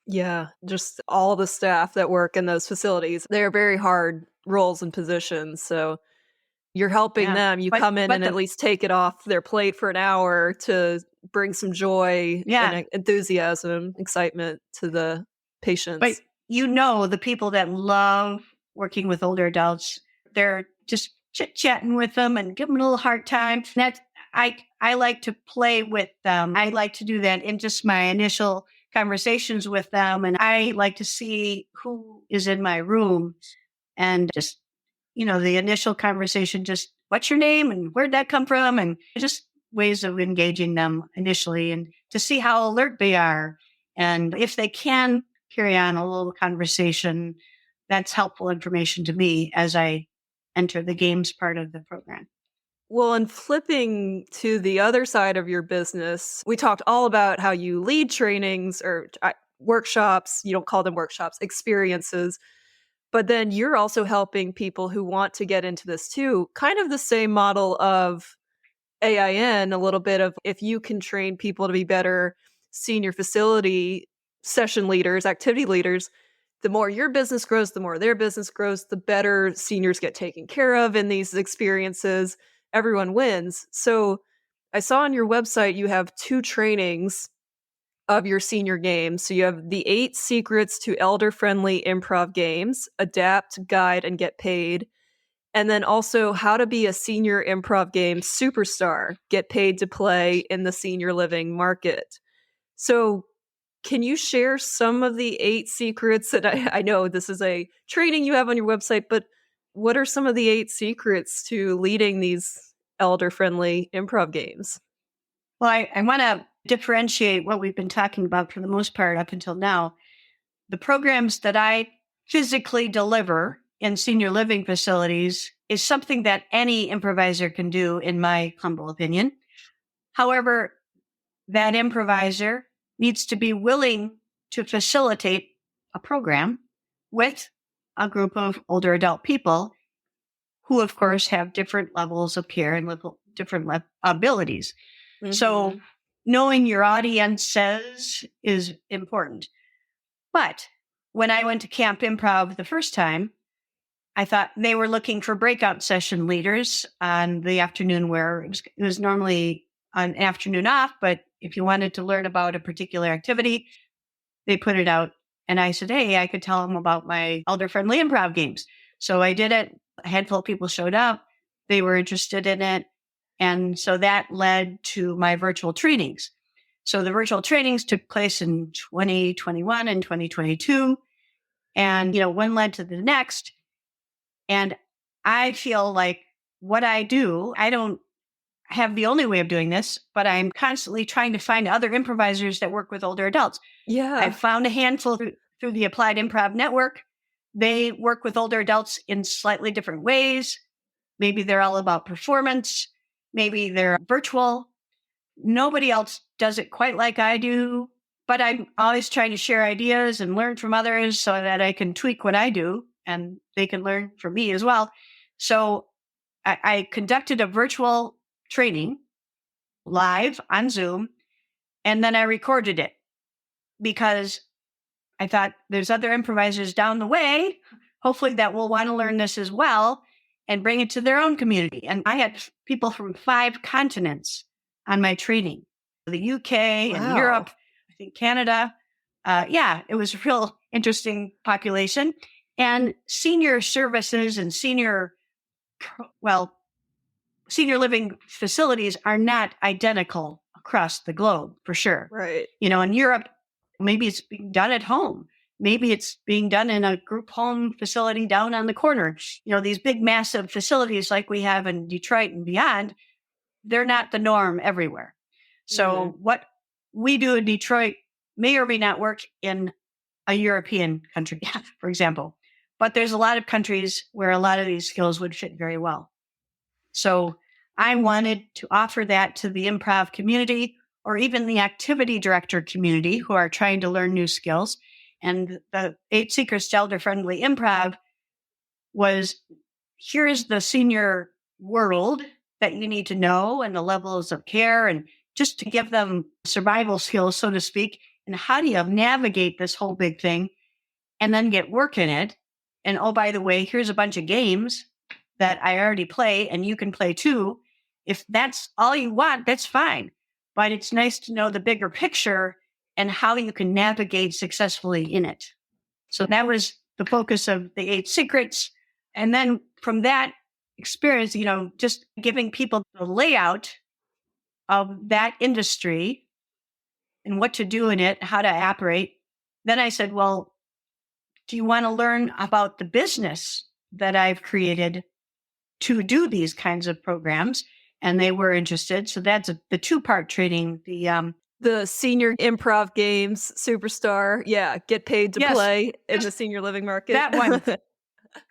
Speaker 2: Yeah, just all the staff that work in those facilities. They're very hard roles and positions. So you're helping them. You come in and at least take it off their plate for an hour to bring some joy and enthusiasm, excitement to the patients.
Speaker 3: But the people that love working with older adults, they're just chit-chatting with them and give them a little hard time. I like to play with them. I like to do that in just my initial conversations with them. And I like to see who is in my room, and just, the initial conversation, just what's your name and where'd that come from? And just ways of engaging them initially, and to see how alert they are. And if they can carry on a little conversation, that's helpful information to me as I enter the games part of the program.
Speaker 2: Well, and flipping to the other side of your business, we talked all about how you lead trainings or workshops. You don't call them workshops, experiences. But then you're also helping people who want to get into this too. Kind of the same model of AIN, a little bit of, if you can train people to be better senior facility session leaders, activity leaders, the more your business grows, the more their business grows, the better seniors get taken care of in these experiences. Everyone wins. So I saw on your website you have 2 trainings of your senior games. So you have the 8 secrets to elder-friendly improv games, adapt, guide, and get paid. And then also how to be a senior improv game superstar, get paid to play in the senior living market. So can you share some of the 8 secrets? And I know this is a training you have on your website, but what are some of the 8 secrets to leading these elder-friendly improv games?
Speaker 3: Well, I want to differentiate what we've been talking about for the most part up until now. The programs that I physically deliver in senior living facilities is something that any improviser can do, in my humble opinion. However, that improviser needs to be willing to facilitate a program with a group of older adult people who, of course, have different levels of care and different abilities. Mm-hmm. So knowing your audience says is important. But when I went to Camp Improv the first time, I thought they were looking for breakout session leaders on the afternoon where it was normally an afternoon off. But if you wanted to learn about a particular activity, they put it out. And I said, hey, I could tell them about my elder-friendly improv games. So I did it. A handful of people showed up. They were interested in it. And so that led to my virtual trainings. So the virtual trainings took place in 2021 and 2022. And, one led to the next. And I feel like what I do, I don't have the only way of doing this, but I'm constantly trying to find other improvisers that work with older adults.
Speaker 2: Yeah.
Speaker 3: I've found a handful through the Applied Improv Network. They work with older adults in slightly different ways. Maybe they're all about performance. Maybe they're virtual. Nobody else does it quite like I do, but I'm always trying to share ideas and learn from others so that I can tweak what I do and they can learn from me as well. So I conducted a virtual training live on Zoom, and then I recorded it because I thought there's other improvisers down the way, hopefully that will want to learn this as well and bring it to their own community. And I had people from 5 continents on my training, the UK and Europe, I think Canada. It was a real interesting population. And senior services and senior living facilities are not identical across the globe, for sure.
Speaker 2: Right.
Speaker 3: In Europe, maybe it's being done at home. Maybe it's being done in a group home facility down on the corner. These big, massive facilities like we have in Detroit and beyond, they're not the norm everywhere. So what we do in Detroit may or may not work in a European country, for example. But there's a lot of countries where a lot of these skills would fit very well. So I wanted to offer that to the improv community or even the activity director community who are trying to learn new skills. And the 8 Secrets to Elder-Friendly Improv was, here's the senior world that you need to know and the levels of care and just to give them survival skills, so to speak. And how do you navigate this whole big thing and then get work in it? And oh, by the way, here's a bunch of games that I already play and you can play too. If that's all you want, that's fine. But it's nice to know the bigger picture and how you can navigate successfully in it. So that was the focus of the 8 Secrets. And then from that experience, just giving people the layout of that industry and what to do in it, how to operate. Then I said, well, do you want to learn about the business that I've created to do these kinds of programs? And they were interested. So that's the 2-part training.
Speaker 2: The Senior Improv Games Superstar. Yeah, get paid to play in the senior living market.
Speaker 3: That one.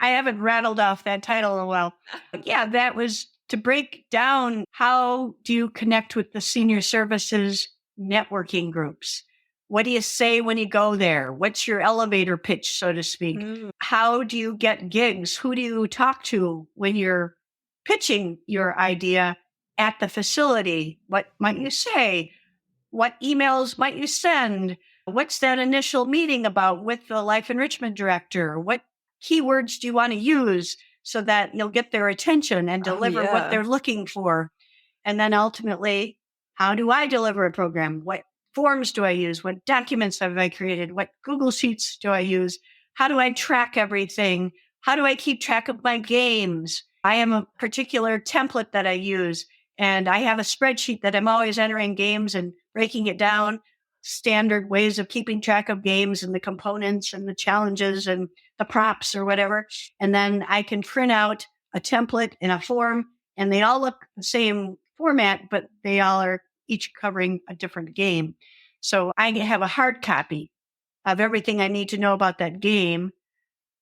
Speaker 3: I haven't rattled off that title in a while. But yeah, that was to break down how do you connect with the senior services networking groups? What do you say when you go there? What's your elevator pitch, so to speak? How do you get gigs? Who do you talk to when you're pitching your idea at the facility? What might you say? What emails might you send? What's that initial meeting about with the life enrichment director? What keywords do you want to use so that you'll get their attention and deliver what they're looking for? And then ultimately, how do I deliver a program? What forms do I use? What documents have I created? What Google Sheets do I use? How do I track everything? How do I keep track of my games? I have a particular template that I use, and I have a spreadsheet that I'm always entering games and breaking it down, standard ways of keeping track of games and the components and the challenges and the props or whatever. And then I can print out a template in a form, and they all look the same format, but they all are each covering a different game. So I have a hard copy of everything I need to know about that game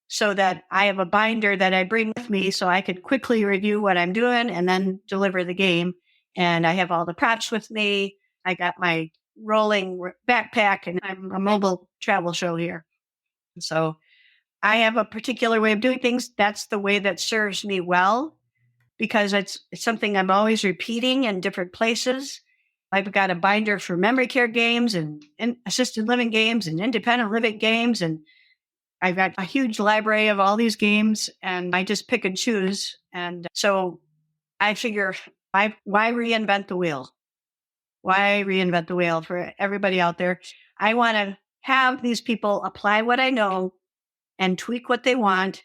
Speaker 3: so that I have a binder that I bring with me so I can quickly review what I'm doing and then deliver the game. And I have all the props with me. I got my rolling backpack and I'm a mobile travel show here. So I have a particular way of doing things. That's the way that serves me well because it's something I'm always repeating in different places. I've got a binder for memory care games and assisted living games and independent living games. And I've got a huge library of all these games, and I just pick and choose. And so I figure, why reinvent the wheel? Why reinvent the wheel for everybody out there? I want to have these people apply what I know and tweak what they want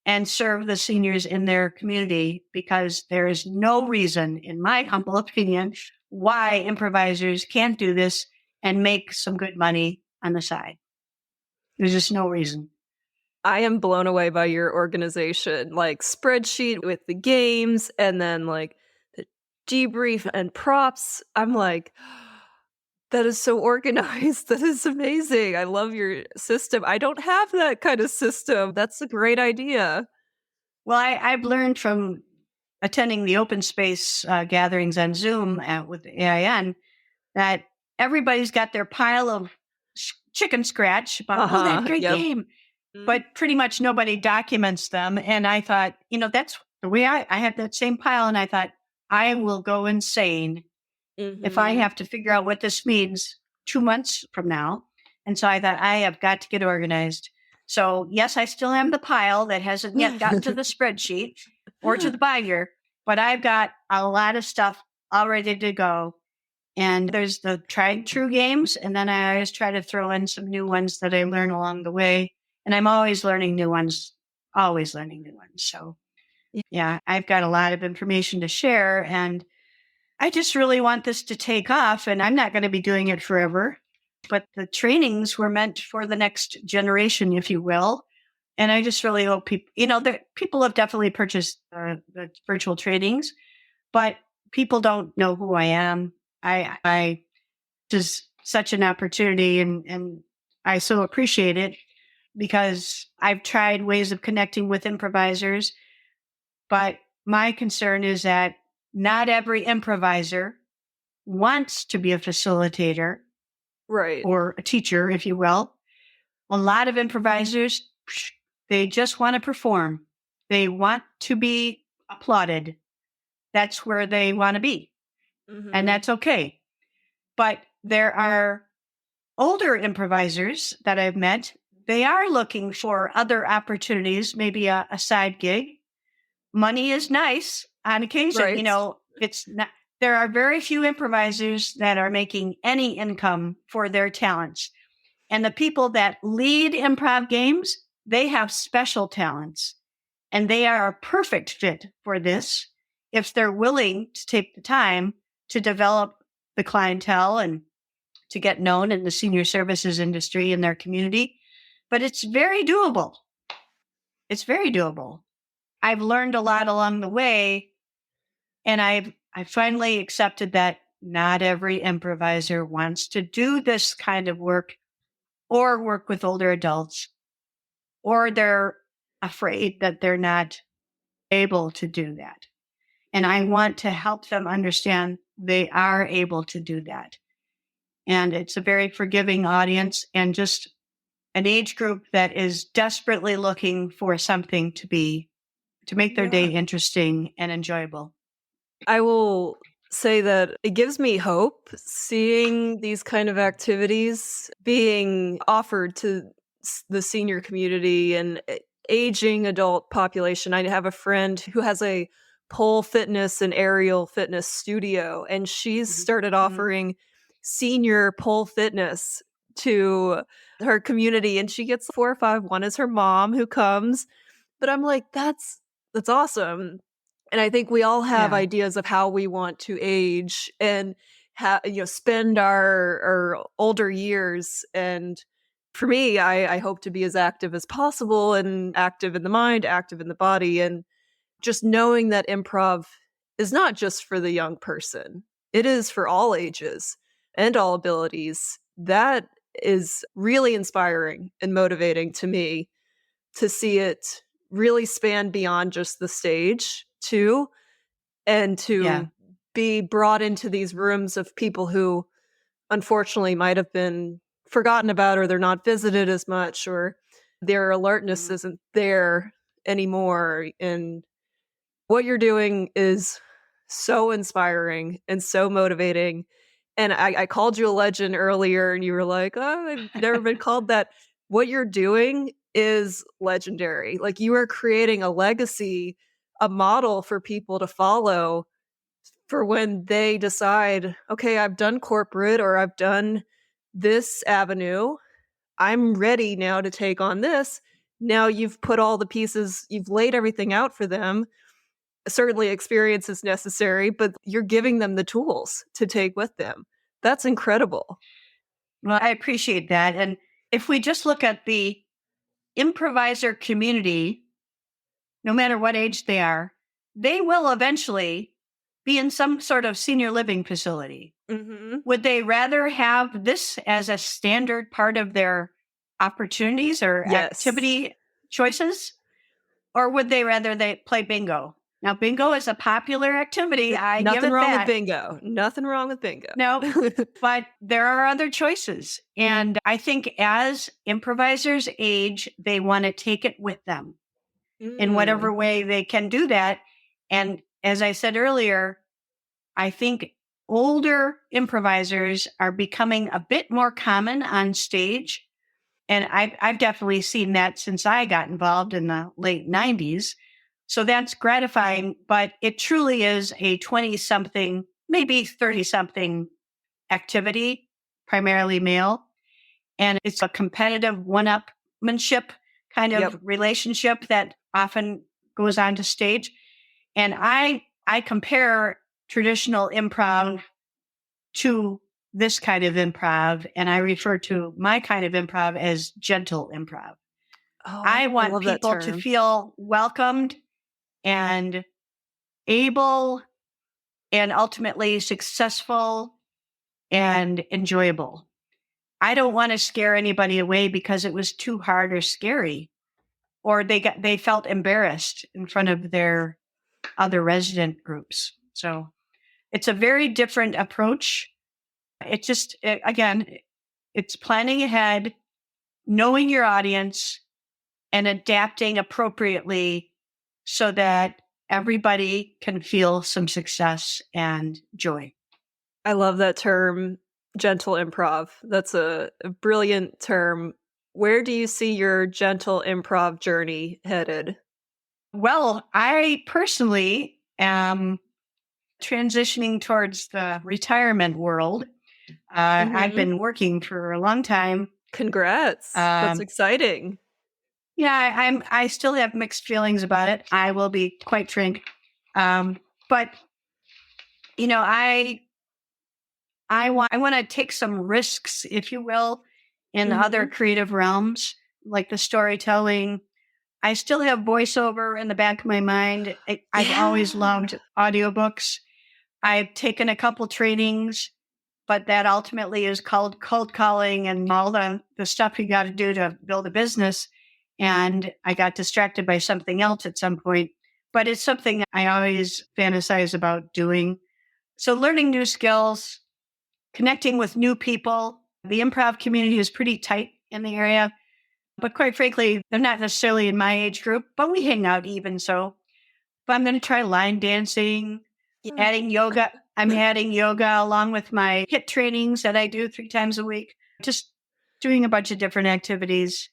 Speaker 3: and serve the seniors in their community, because there is no reason, in my humble opinion, why improvisers can't do this and make some good money on the side. There's just no reason.
Speaker 2: I am blown away by your organization, like spreadsheet with the games and then like the debrief and props. I'm like, that is so organized. That is amazing. I love your system. I don't have that kind of system. That's a great idea.
Speaker 3: Well, I've learned from attending the open space gatherings on Zoom with AIN that everybody's got their pile of chicken scratch about, that great game. But pretty much nobody documents them. And I thought, that's the way I had that same pile. And I thought, I will go insane if I have to figure out what this means 2 months from now. And so I thought, I have got to get organized. So yes, I still have the pile that hasn't yet gotten to the spreadsheet or to the binder, but I've got a lot of stuff all ready to go. And there's the tried and true games. And then I always try to throw in some new ones that I learn along the way. And I'm always learning new ones. So yeah, I've got a lot of information to share. And I just really want this to take off. And I'm not going to be doing it forever. But the trainings were meant for the next generation, if you will. And I just really hope people have definitely purchased the virtual trainings, but people don't know who I am. I just such an opportunity, and I so appreciate it, because I've tried ways of connecting with improvisers, but my concern is that not every improviser wants to be a facilitator.
Speaker 2: Right.
Speaker 3: Or a teacher, if you will. A lot of improvisers, they just want to perform. They want to be applauded. That's where they want to be. And that's okay. But there are older improvisers that I've met. They are looking for other opportunities, maybe a side gig. Money is nice on occasion.
Speaker 2: Right.
Speaker 3: It's not. There are very few improvisers that are making any income for their talents. And the people that lead improv games, they have special talents. And they are a perfect fit for this if they're willing to take the time to develop the clientele and to get known in the senior services industry in their community. But it's very doable. It's very doable. I've learned a lot along the way, and I finally accepted that not every improviser wants to do this kind of work or work with older adults, or they're afraid that they're not able to do that. And I want to help them understand they are able to do that. And it's a very forgiving audience, and just an age group that is desperately looking for something to make their day interesting and enjoyable.
Speaker 2: I will say that it gives me hope seeing these kind of activities being offered to the senior community and aging adult population. I have a friend who has a pole fitness and aerial fitness studio, and she's started offering senior pole fitness to her community, and she gets 4 or 5. One is her mom who comes, but I'm like, that's awesome. And I think we all have ideas of how we want to age and spend our older years. And for me, I hope to be as active as possible, and active in the mind, active in the body, and just knowing that improv is not just for the young person. It is for all ages and all abilities. That is really inspiring and motivating to me, to see it really span beyond just the stage too, and to be brought into these rooms of people who unfortunately might have been forgotten about, or they're not visited as much, or their alertness isn't there anymore. And what you're doing is so inspiring and so motivating. And I called you a legend earlier, and you were like, "Oh, I've never been called that." What you're doing is legendary. Like, you are creating a legacy, a model for people to follow for when they decide, "Okay, I've done corporate or I've done this avenue. I'm ready now to take on this." Now you've put all the pieces, you've laid everything out for them. Certainly experience is necessary, but you're giving them the tools to take with them. That's incredible.
Speaker 3: Well, I appreciate that. And if we just look at the improviser community, no matter what age they are, they will eventually be in some sort of senior living facility.
Speaker 2: Mhm.
Speaker 3: Would they rather have this as a standard part of their opportunities or
Speaker 2: Yes.
Speaker 3: activity choices? Or would they rather they play bingo? Now, bingo is a popular activity. I give
Speaker 2: Nothing
Speaker 3: it
Speaker 2: wrong with
Speaker 3: that.
Speaker 2: bingo. Nothing wrong with bingo.
Speaker 3: No, but there are other choices. And I think as improvisers age, they want to take it with them in whatever
Speaker 2: Mm.
Speaker 3: way they can do that. And as I said earlier, I think older improvisers are becoming a bit more common on stage. And I've definitely seen that since I got involved in the late 90s. So that's gratifying, but it truly is a 20 something, maybe 30 something activity, primarily male. And it's a competitive one-upmanship kind of
Speaker 2: Yep.
Speaker 3: relationship that often goes on to stage. And I compare traditional improv to this kind of improv, and I refer to my kind of improv as gentle improv.
Speaker 2: Oh,
Speaker 3: I want
Speaker 2: love that
Speaker 3: people to
Speaker 2: term.
Speaker 3: feel welcomed and able and ultimately successful and enjoyable. I don't want to scare anybody away because it was too hard or scary, or they felt embarrassed in front of their other resident groups. So it's a very different approach. Again, it's planning ahead, knowing your audience, and adapting appropriately so that everybody can feel some success and joy.
Speaker 2: I love that term, gentle improv. That's a brilliant term. Where do you see your gentle improv journey headed?
Speaker 3: Well, I personally am transitioning towards the retirement world. I've
Speaker 2: Mhm.
Speaker 3: been working for a long time.
Speaker 2: Congrats. That's
Speaker 3: Um,
Speaker 2: exciting.
Speaker 3: yeah, I still have mixed feelings about it. I will be quite frank. But you know, I want to take some risks, if you will, in other
Speaker 2: Mhm.
Speaker 3: creative realms, like the storytelling. I still have voiceover in the back of my mind. I've always
Speaker 2: Yeah.
Speaker 3: loved audiobooks. I've taken a couple trainings, but that ultimately is called cold calling and all the stuff you got to do to build a business. And I got distracted by something else at some point. But it's something I always fantasize about doing. So learning new skills, connecting with new people. The improv community is pretty tight in the area, but quite frankly, they're not necessarily in my age group, but we hang out even so. But I'm going to try line dancing,
Speaker 2: Yeah.
Speaker 3: adding yoga. I'm adding yoga along with my HIIT trainings that I do 3 times a week, just doing a bunch of different activities.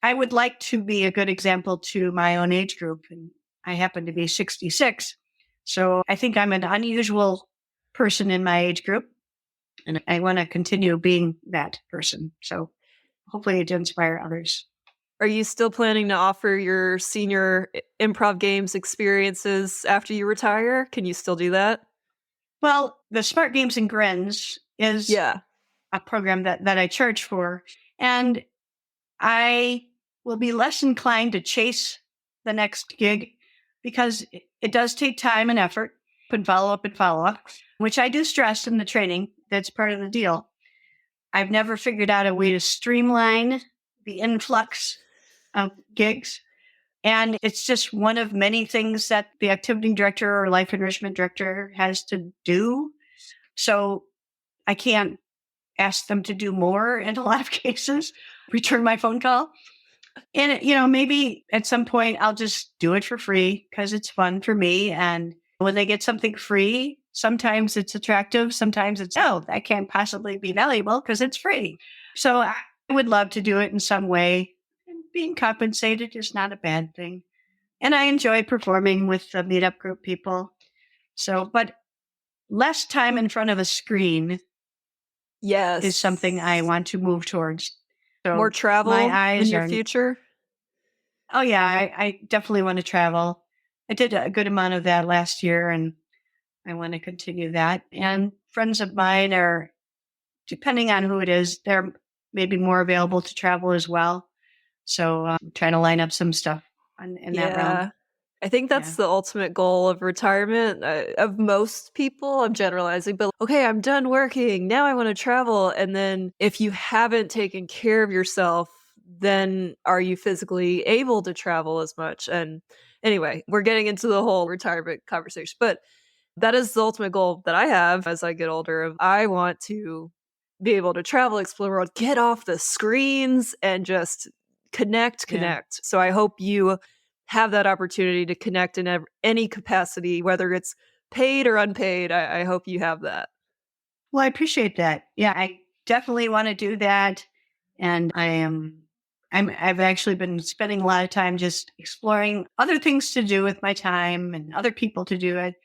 Speaker 3: I would like to be a good example to my own age group. And I happen to be 66. So I think I'm an unusual person in my age group. And I want to continue being that person. So hopefully to inspire others.
Speaker 2: Are you still planning to offer your senior improv games experiences after you retire? Can you still do that?
Speaker 3: Well, the Smart Games and Grins is
Speaker 2: Yeah.
Speaker 3: a program that I charge for. And I will be less inclined to chase the next gig because it does take time and effort and follow up, which I do stress in the training. That's part of the deal. I've never figured out a way to streamline the influx of gigs. And it's just one of many things that the activity director or life enrichment director has to do. So I can't ask them to do more in a lot of cases, return my phone call. And, maybe at some point I'll just do it for free because it's fun for me. And When they get something free, sometimes it's attractive. Sometimes it's, oh, that can't possibly be valuable because it's free. So I would love to do it in some way. And being compensated is not a bad thing. And I enjoy performing with the meetup group people. So, but less time in front of a screen
Speaker 2: Yes.
Speaker 3: is something I want to move towards. So
Speaker 2: More travel
Speaker 3: my eyes
Speaker 2: in your
Speaker 3: are,
Speaker 2: future?
Speaker 3: oh yeah, I definitely want to travel. I did a good amount of that last year and I want to continue that. And friends of mine are, depending on who it is, they're maybe more available to travel as well. So I'm trying to line up some stuff in that realm.
Speaker 2: I think that's
Speaker 3: Yeah.
Speaker 2: the ultimate goal of retirement of most people. I'm generalizing, but okay, I'm done working. Now I want to travel. And then if you haven't taken care of yourself, then are you physically able to travel as much? And anyway, we're getting into the whole retirement conversation, but that is the ultimate goal that I have as I get older. I want to be able to travel, explore the world, get off the screens and just connect.
Speaker 3: Yeah.
Speaker 2: So I hope you have that opportunity to connect in any capacity, whether it's paid or unpaid. I hope you have that.
Speaker 3: Well, I appreciate that. Yeah, I definitely want to do that. And I've actually been spending a lot of time just exploring other things to do with my time and other people to do it.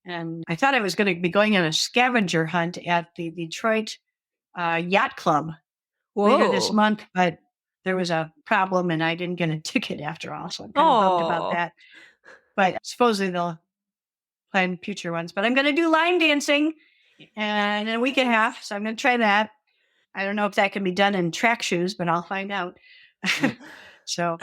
Speaker 3: And I thought I was going to be going on a scavenger hunt at the Detroit Yacht Club later this
Speaker 2: Whoa.
Speaker 3: month, but there was a problem and I didn't get a ticket after all. So I'm kind of bummed about
Speaker 2: Oh,
Speaker 3: that. But supposedly they'll plan future ones. But I'm going to do line dancing in a week and a half. So I'm going to try that. I don't know if that can be done in track shoes, but I'll find out. So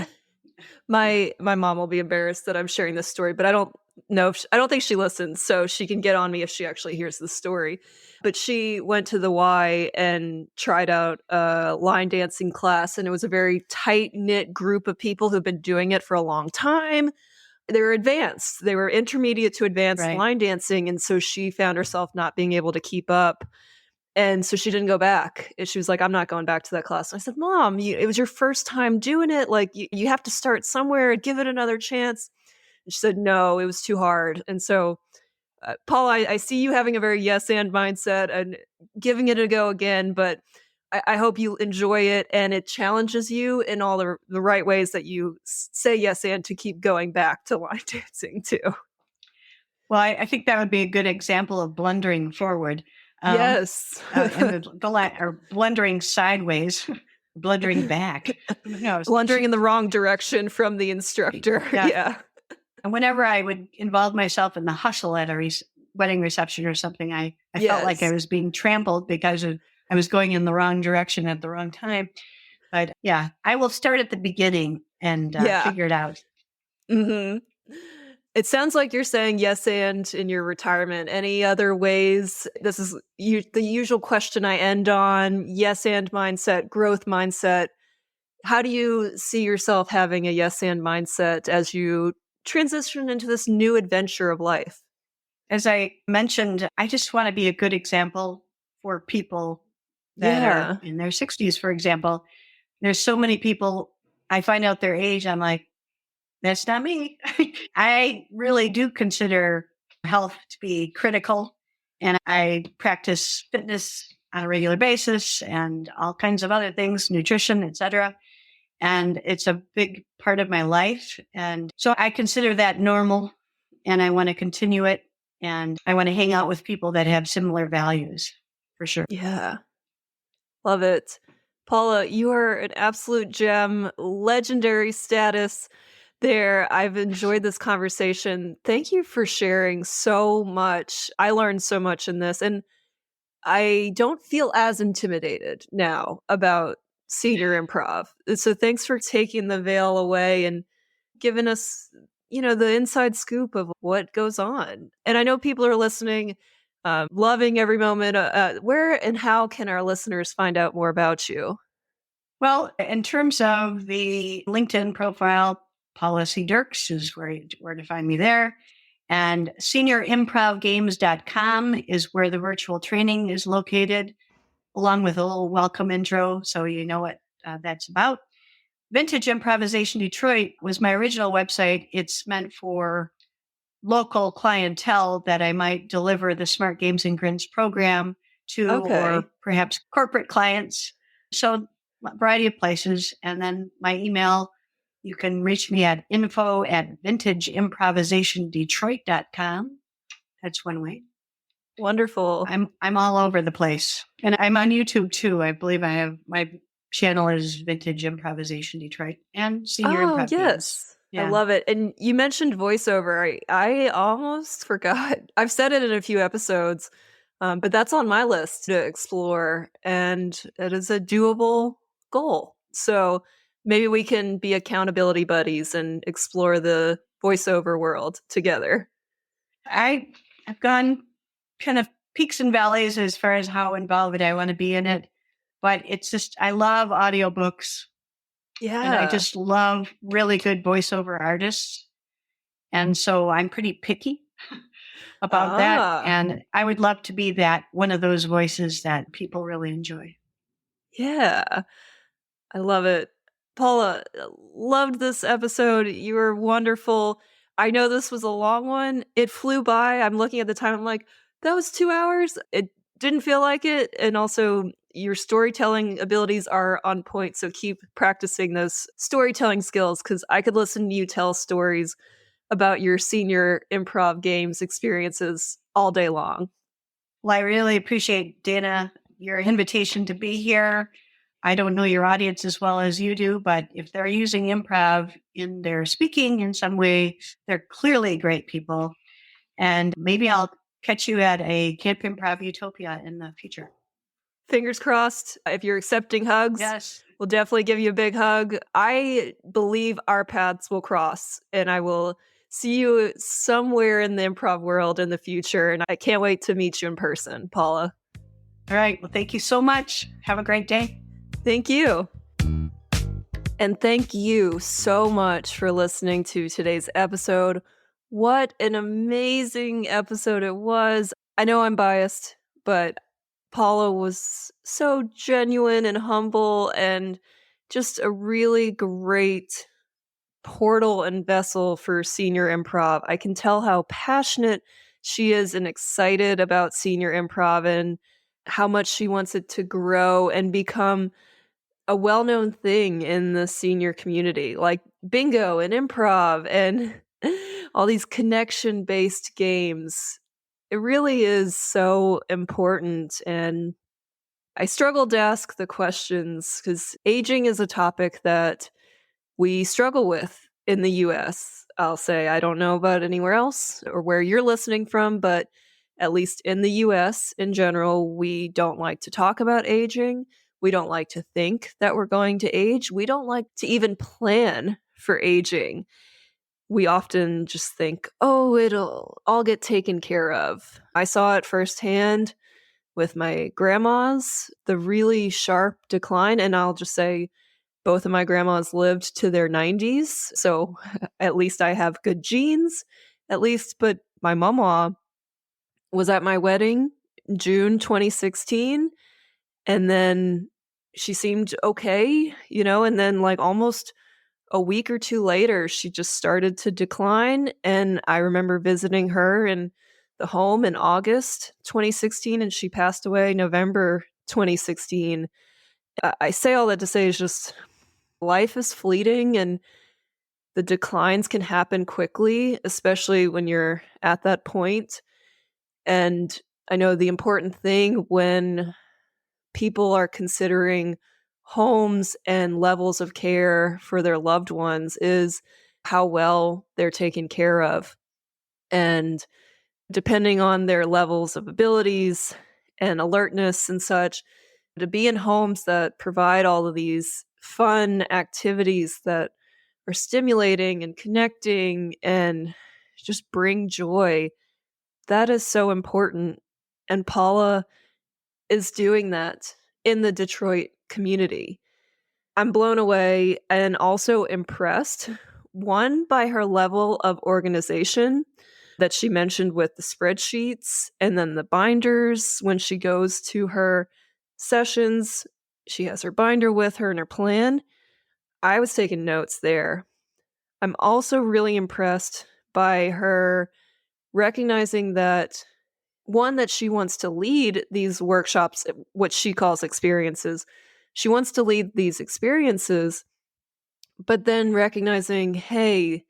Speaker 2: my mom will be embarrassed that I'm sharing this story, but I don't know if I don't think she listens, so she can get on me if she actually hears the story. But she went to the Y and tried out a line dancing class, and it was a very tight knit group of people who've been doing it for a long time. They were advanced, they were intermediate to advanced
Speaker 3: right.
Speaker 2: line dancing, and so she found herself not being able to keep up. And so she didn't go back. And she was like, I'm not going back to that class. And I said, Mom, it was your first time doing it. Like, you have to start somewhere and give it another chance. And she said, no, it was too hard. And so, Paul, I see you having a very yes and mindset and giving it a go again. But I hope you enjoy it and it challenges you in all the right ways that you say yes and to keep going back to line dancing too.
Speaker 3: Well, I think that would be a good example of blundering forward.
Speaker 2: Yes.
Speaker 3: And or blundering sideways, blundering back. Who knows?
Speaker 2: Blundering in the wrong direction from the instructor. Yeah.
Speaker 3: And whenever I would involve myself in the hustle at a wedding reception or something, I felt like I was being trampled because I was going in the wrong direction at the wrong time. But yeah, I will start at the beginning and figure it out.
Speaker 2: Mm-hmm. It sounds like you're saying yes and in your retirement. Any other ways? This is the usual question I end on. Yes and mindset, growth mindset. How do you see yourself having a yes and mindset as you transition into this new adventure of life?
Speaker 3: As I mentioned, I just want to be a good example for people that are in their 60s, for example. There's so many people, I find out their age, I'm like, that's not me. I really do consider health to be critical, and I practice fitness on a regular basis and all kinds of other things, nutrition, etc. And it's a big part of my life. And so I consider that normal, and I want to continue it. And I want to hang out with people that have similar values, for sure.
Speaker 2: Yeah. Love it. Paula, you are an absolute gem, legendary status there. I've enjoyed this conversation. Thank you for sharing so much. I learned so much in this, and I don't feel as intimidated now about senior improv. So thanks for taking the veil away and giving us, the inside scoop of what goes on. And I know people are listening, loving every moment. Where and how can our listeners find out more about you?
Speaker 3: Well, in terms of the LinkedIn profile, Paula Dirkes is where to find me there. And seniorimprovgames.com is where the virtual training is located, along with a little welcome intro so you know what that's about. Vintage Improvisation Detroit was my original website. It's meant for local clientele that I might deliver the Smart Games and Grins program to,
Speaker 2: Okay.
Speaker 3: or perhaps corporate clients. So a variety of places. And then my email, you can reach me at info@vintageimprovisationdetroit.com. That's one way.
Speaker 2: Wonderful.
Speaker 3: I'm all over the place. And I'm on YouTube too. I believe I have my channel is Vintage Improvisation Detroit and Senior
Speaker 2: Oh,
Speaker 3: Improv Games.
Speaker 2: yes. I
Speaker 3: Yeah.
Speaker 2: love it. And you mentioned voiceover. I almost forgot. I've said it in a few episodes, but that's on my list to explore. And it is a doable goal. So maybe we can be accountability buddies and explore the voiceover world together.
Speaker 3: I've gone kind of peaks and valleys as far as how involved I want to be in it. But it's just, I love audiobooks
Speaker 2: Yeah.
Speaker 3: and I just love really good voiceover artists. And so I'm pretty picky about that. And I would love to be that one of those voices that people really enjoy.
Speaker 2: Yeah. I love it. Paula, loved this episode. You were wonderful. I know this was a long one. It flew by. I'm looking at the time. I'm like, that was 2 hours. It didn't feel like it. And also, your storytelling abilities are on point. So keep practicing those storytelling skills because I could listen to you tell stories about your senior improv games experiences all day long.
Speaker 3: Well, I really appreciate, Dana, your invitation to be here. I don't know your audience as well as you do, but if they're using improv in their speaking in some way, they're clearly great people. And maybe I'll catch you at a Camp Improv Utopia in the future.
Speaker 2: Fingers crossed. If you're accepting hugs,
Speaker 3: Yes.
Speaker 2: we'll definitely give you a big hug. I believe our paths will cross, and I will see you somewhere in the improv world in the future. And I can't wait to meet you in person, Paula.
Speaker 3: All right. Well, thank you so much. Have a great day.
Speaker 2: Thank you. And thank you so much for listening to today's episode. What an amazing episode it was. I know I'm biased, but Paula was so genuine and humble and just a really great portal and vessel for senior improv. I can tell how passionate she is and excited about senior improv and how much she wants it to grow and become a well-known thing in the senior community, like bingo and improv and all these connection-based games. It really is so important, and I struggled to ask the questions because aging is a topic that we struggle with in the US. I'll say I don't know about anywhere else or where you're listening from, but at least in the US in general, we don't like to talk about aging. We don't like to think that we're going to age. We don't like to even plan for aging. We often just think, oh, it'll all get taken care of. I saw it firsthand with my grandmas, the really sharp decline. And I'll just say, both of my grandmas lived to their 90s. So at least I have good genes, at least. But my mama was at my wedding, June 2016. And then she seemed okay, and then like almost a week or two later, she just started to decline. And I remember visiting her in the home in August 2016, and she passed away November 2016. I say all that to say is just life is fleeting and the declines can happen quickly, especially when you're at that point. And I know the important thing when people are considering homes and levels of care for their loved ones is how well they're taken care of. And depending on their levels of abilities and alertness and such, to be in homes that provide all of these fun activities that are stimulating and connecting and just bring joy, that is so important. And Paula is doing that in the Detroit community. I'm blown away and also impressed, one, by her level of organization that she mentioned with the spreadsheets and then the binders. When she goes to her sessions, she has her binder with her and her plan. I was taking notes there. I'm also really impressed by her recognizing that one, that she wants to lead these workshops, what she calls experiences. She wants to lead these experiences, but then recognizing, hey,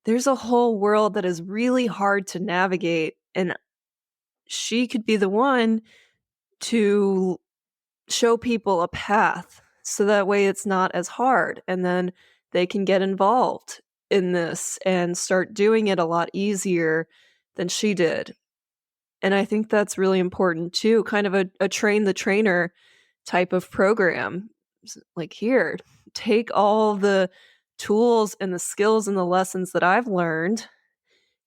Speaker 2: there's a whole world that is really hard to navigate, and she could be the one to show people a path so that way it's not as hard, and then they can get involved in this and start doing it a lot easier than she did. And I think that's really important too, kind of a train the trainer type of program. Like, here, take all the tools and the skills and the lessons that I've learned,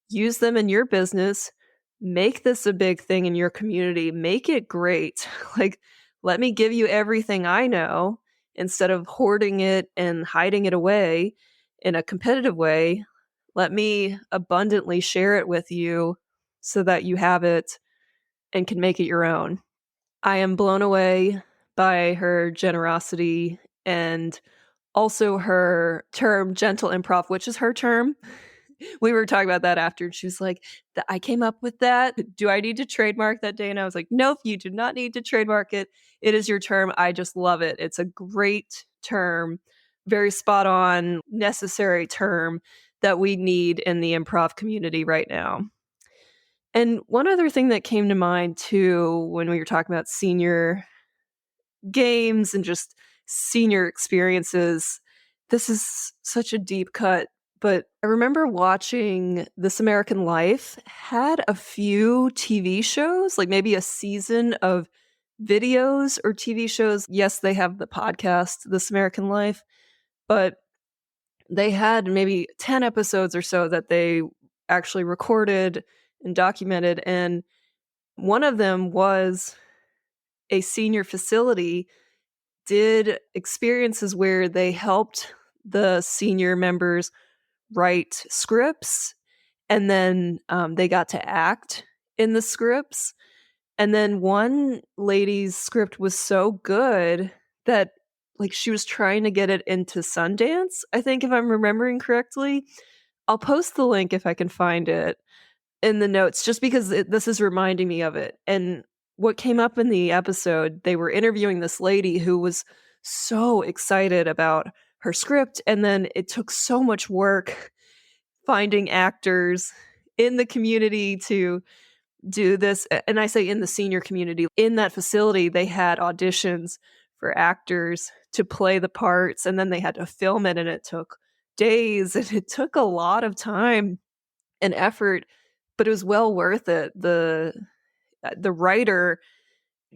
Speaker 2: use them in your business, make this a big thing in your community, make it great. Like, let me give you everything I know instead of hoarding it and hiding it away in a competitive way. Let me abundantly share it with you so that you have it and can make it your own. I am blown away by her generosity and also her term gentle improv, which is her term. We were talking about that after, and she was like, I came up with that. Do I need to trademark that day? And I was like, nope, you do not need to trademark it. It is your term. I just love it. It's a great term, very spot on, necessary term that we need in the improv community right now. And one other thing that came to mind too, when we were talking about senior games and just senior experiences, this is such a deep cut, but I remember watching This American Life had a few TV shows, like maybe a season of videos or TV shows. Yes, they have the podcast, This American Life, but they had maybe 10 episodes or so that they actually recorded and documented. And one of them was a senior facility did experiences where they helped the senior members write scripts, and then they got to act in the scripts. And then one lady's script was so good that, like, she was trying to get it into Sundance, I think, if I'm remembering correctly. I'll post the link if I can find it in the notes, just because this is reminding me of it. And what came up in the episode, they were interviewing this lady who was so excited about her script, and then it took so much work finding actors in the community to do this. And I say in the senior community, in that facility, they had auditions for actors to play the parts, and then they had to film it, and it took days, and it took a lot of time and effort, but it was well worth it. The writer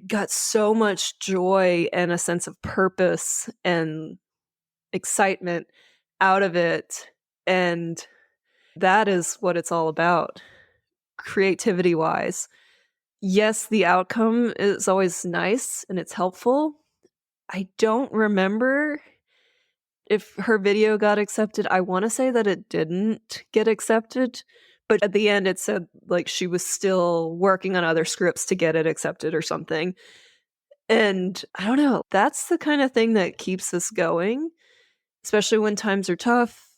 Speaker 2: got so much joy and a sense of purpose and excitement out of it, and that is what it's all about, creativity wise. Yes, the outcome is always nice and it's helpful. I don't remember if her video got accepted. I want to say that it didn't get accepted, but at the end it said like she was still working on other scripts to get it accepted or something. And I don't know, that's the kind of thing that keeps us going, especially when times are tough.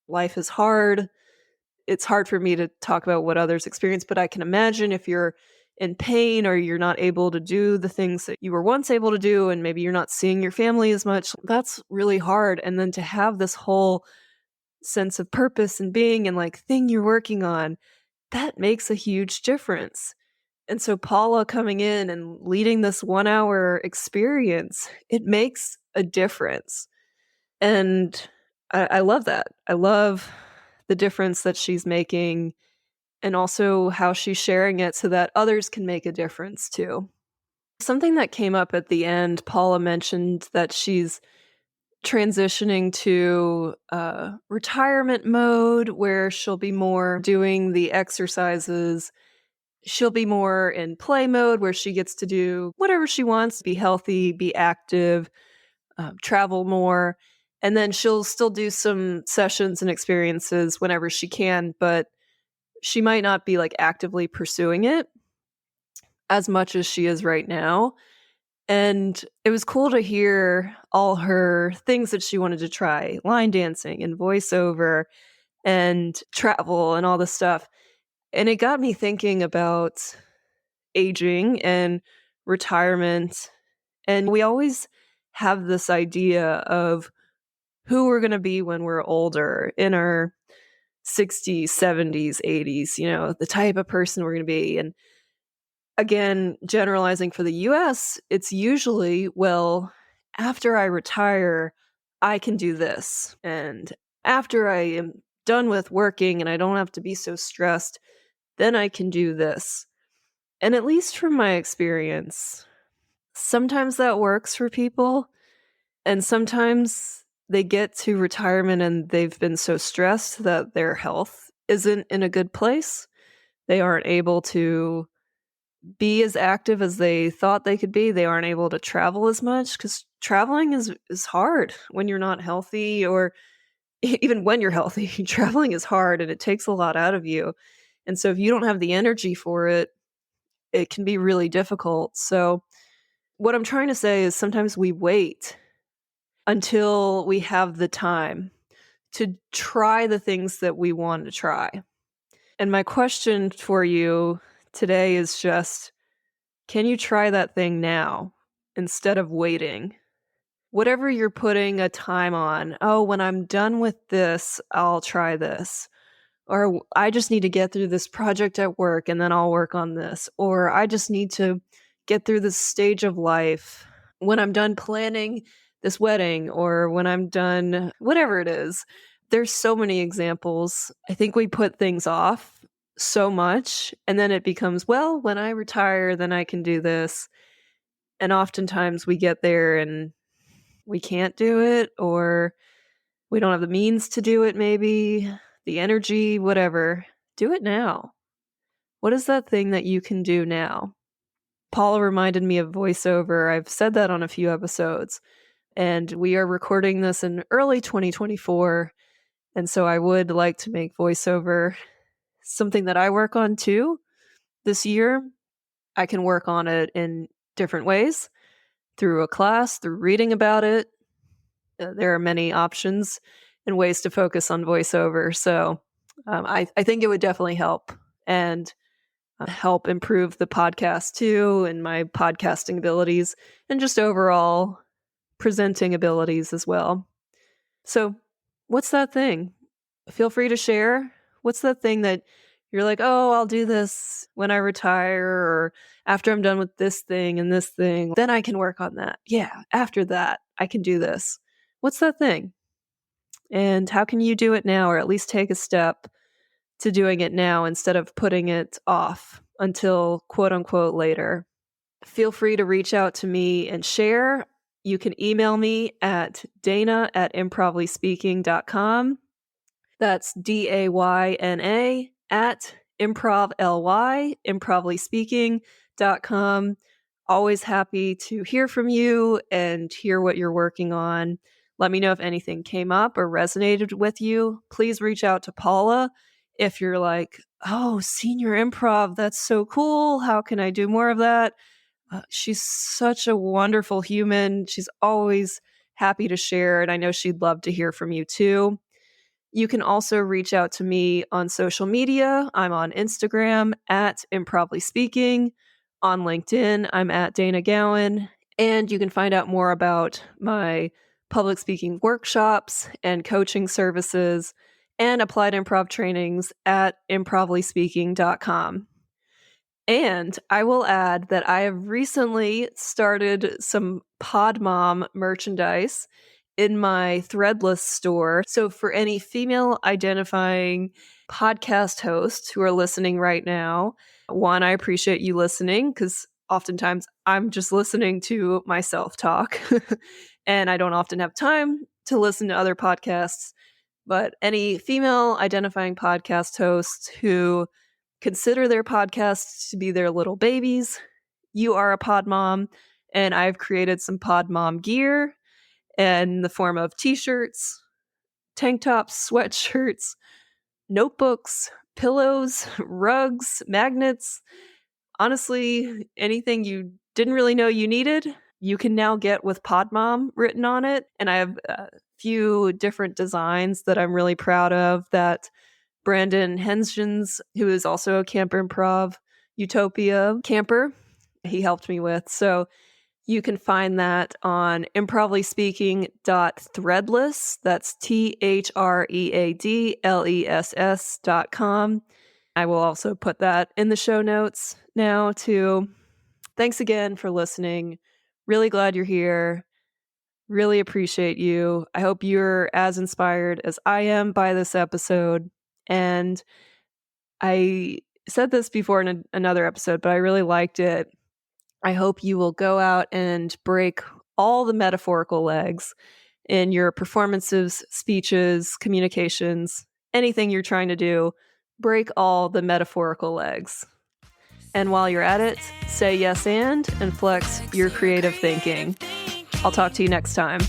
Speaker 2: Life is hard. It's hard for me to talk about what others experience, but I can imagine if you're in pain or you're not able to do the things that you were once able to do, and maybe you're not seeing your family as much, that's really hard. And then to have this whole sense of purpose and being and like thing you're working on, that makes a huge difference. And so Paula coming in and leading this 1 hour experience, it makes a difference. And I love that. I love the difference that she's making, and also how she's sharing it so that others can make a difference too. Something that came up at the end, Paula mentioned that she's transitioning to retirement mode where she'll be more doing the exercises. She'll be more in play mode where she gets to do whatever she wants, be healthy, be active, travel more. And then she'll still do some sessions and experiences whenever she can, but she might not be like actively pursuing it as much as she is right now. And it was cool to hear all her things that she wanted to try, line dancing and voiceover and travel and all this stuff. And it got me thinking about aging and retirement. And we always have this idea of who we're going to be when we're older, in our 60s, 70s, 80s, the type of person we're going to be. And again, generalizing for the US, it's usually, well, after I retire, I can do this. And after I am done with working and I don't have to be so stressed, then I can do this. And at least from my experience, sometimes that works for people. And sometimes they get to retirement and they've been so stressed that their health isn't in a good place. They aren't able to be as active as they thought they could be. They aren't able to travel as much because traveling is hard when you're not healthy, or even when you're healthy. Traveling is hard and it takes a lot out of you. And so if you don't have the energy for it, it can be really difficult. So what I'm trying to say is sometimes we wait until we have the time to try the things that we want to try. And my question for you today is just, can you try that thing now instead of waiting? Whatever you're putting a time on, oh, when I'm done with this, I'll try this. Or I just need to get through this project at work and then I'll work on this. Or I just need to get through this stage of life. When I'm done planning this wedding, or when I'm done, whatever it is. There's so many examples. I think we put things off so much, and then it becomes, well, when I retire, then I can do this. And oftentimes we get there and we can't do it, or we don't have the means to do it, maybe the energy, whatever. Do it now. What is that thing that you can do now? Paula reminded me of voiceover. I've said that on a few episodes, and we are recording this in early 2024. And so I would like to make voiceover something that I work on too this year. I can work on it in different ways, through a class, through reading about it. There are many options and ways to focus on voiceover. So I think it would definitely help, and help improve the podcast too, and my podcasting abilities, and just overall presenting abilities as well. So what's that thing? Feel free to share. What's that thing that you're like, oh, I'll do this when I retire, or after I'm done with this thing and this thing, then I can work on that. Yeah, after that, I can do this. What's that thing? And how can you do it now, or at least take a step to doing it now instead of putting it off until quote unquote later? Feel free to reach out to me and share. You can email me at dana@improvlyspeaking.com. That's DAYNA at improvlyspeaking.com. Always happy to hear from you and hear what you're working on. Let me know if anything came up or resonated with you. Please reach out to Paula if you're like, oh, senior improv, that's so cool. How can I do more of that? She's such a wonderful human. She's always happy to share, and I know she'd love to hear from you too. You can also reach out to me on social media. I'm on Instagram at improvisation. On LinkedIn, I'm at Dana Gowan. And you can find out more about my public speaking workshops and coaching services and applied improv trainings at improvlyspeaking.com. And I will add that I have recently started some Podmom merchandise in my Threadless store. So for any female identifying podcast hosts who are listening right now, one, I appreciate you listening, because oftentimes I'm just listening to myself talk and I don't often have time to listen to other podcasts. But any female identifying podcast hosts who consider their podcasts to be their little babies, you are a pod mom, and I've created some pod mom gear in the form of t-shirts, tank tops, sweatshirts, notebooks, pillows, rugs, magnets. Honestly, anything you didn't really know you needed, you can now get with Pod Mom written on it. And I have a few different designs that I'm really proud of that Brandon Hensgens, who is also a Camper Improv Utopia camper, he helped me with. So you can find that on improvispeaking.threadless. That's THREADLESS.com. I will also put that in the show notes now too. Thanks again for listening. Really glad you're here. Really appreciate you. I hope you're as inspired as I am by this episode. And I said this before in another episode, but I really liked it. I hope you will go out and break all the metaphorical legs in your performances, speeches, communications, anything you're trying to do. Break all the metaphorical legs. And while you're at it, say yes and flex your creative thinking. I'll talk to you next time.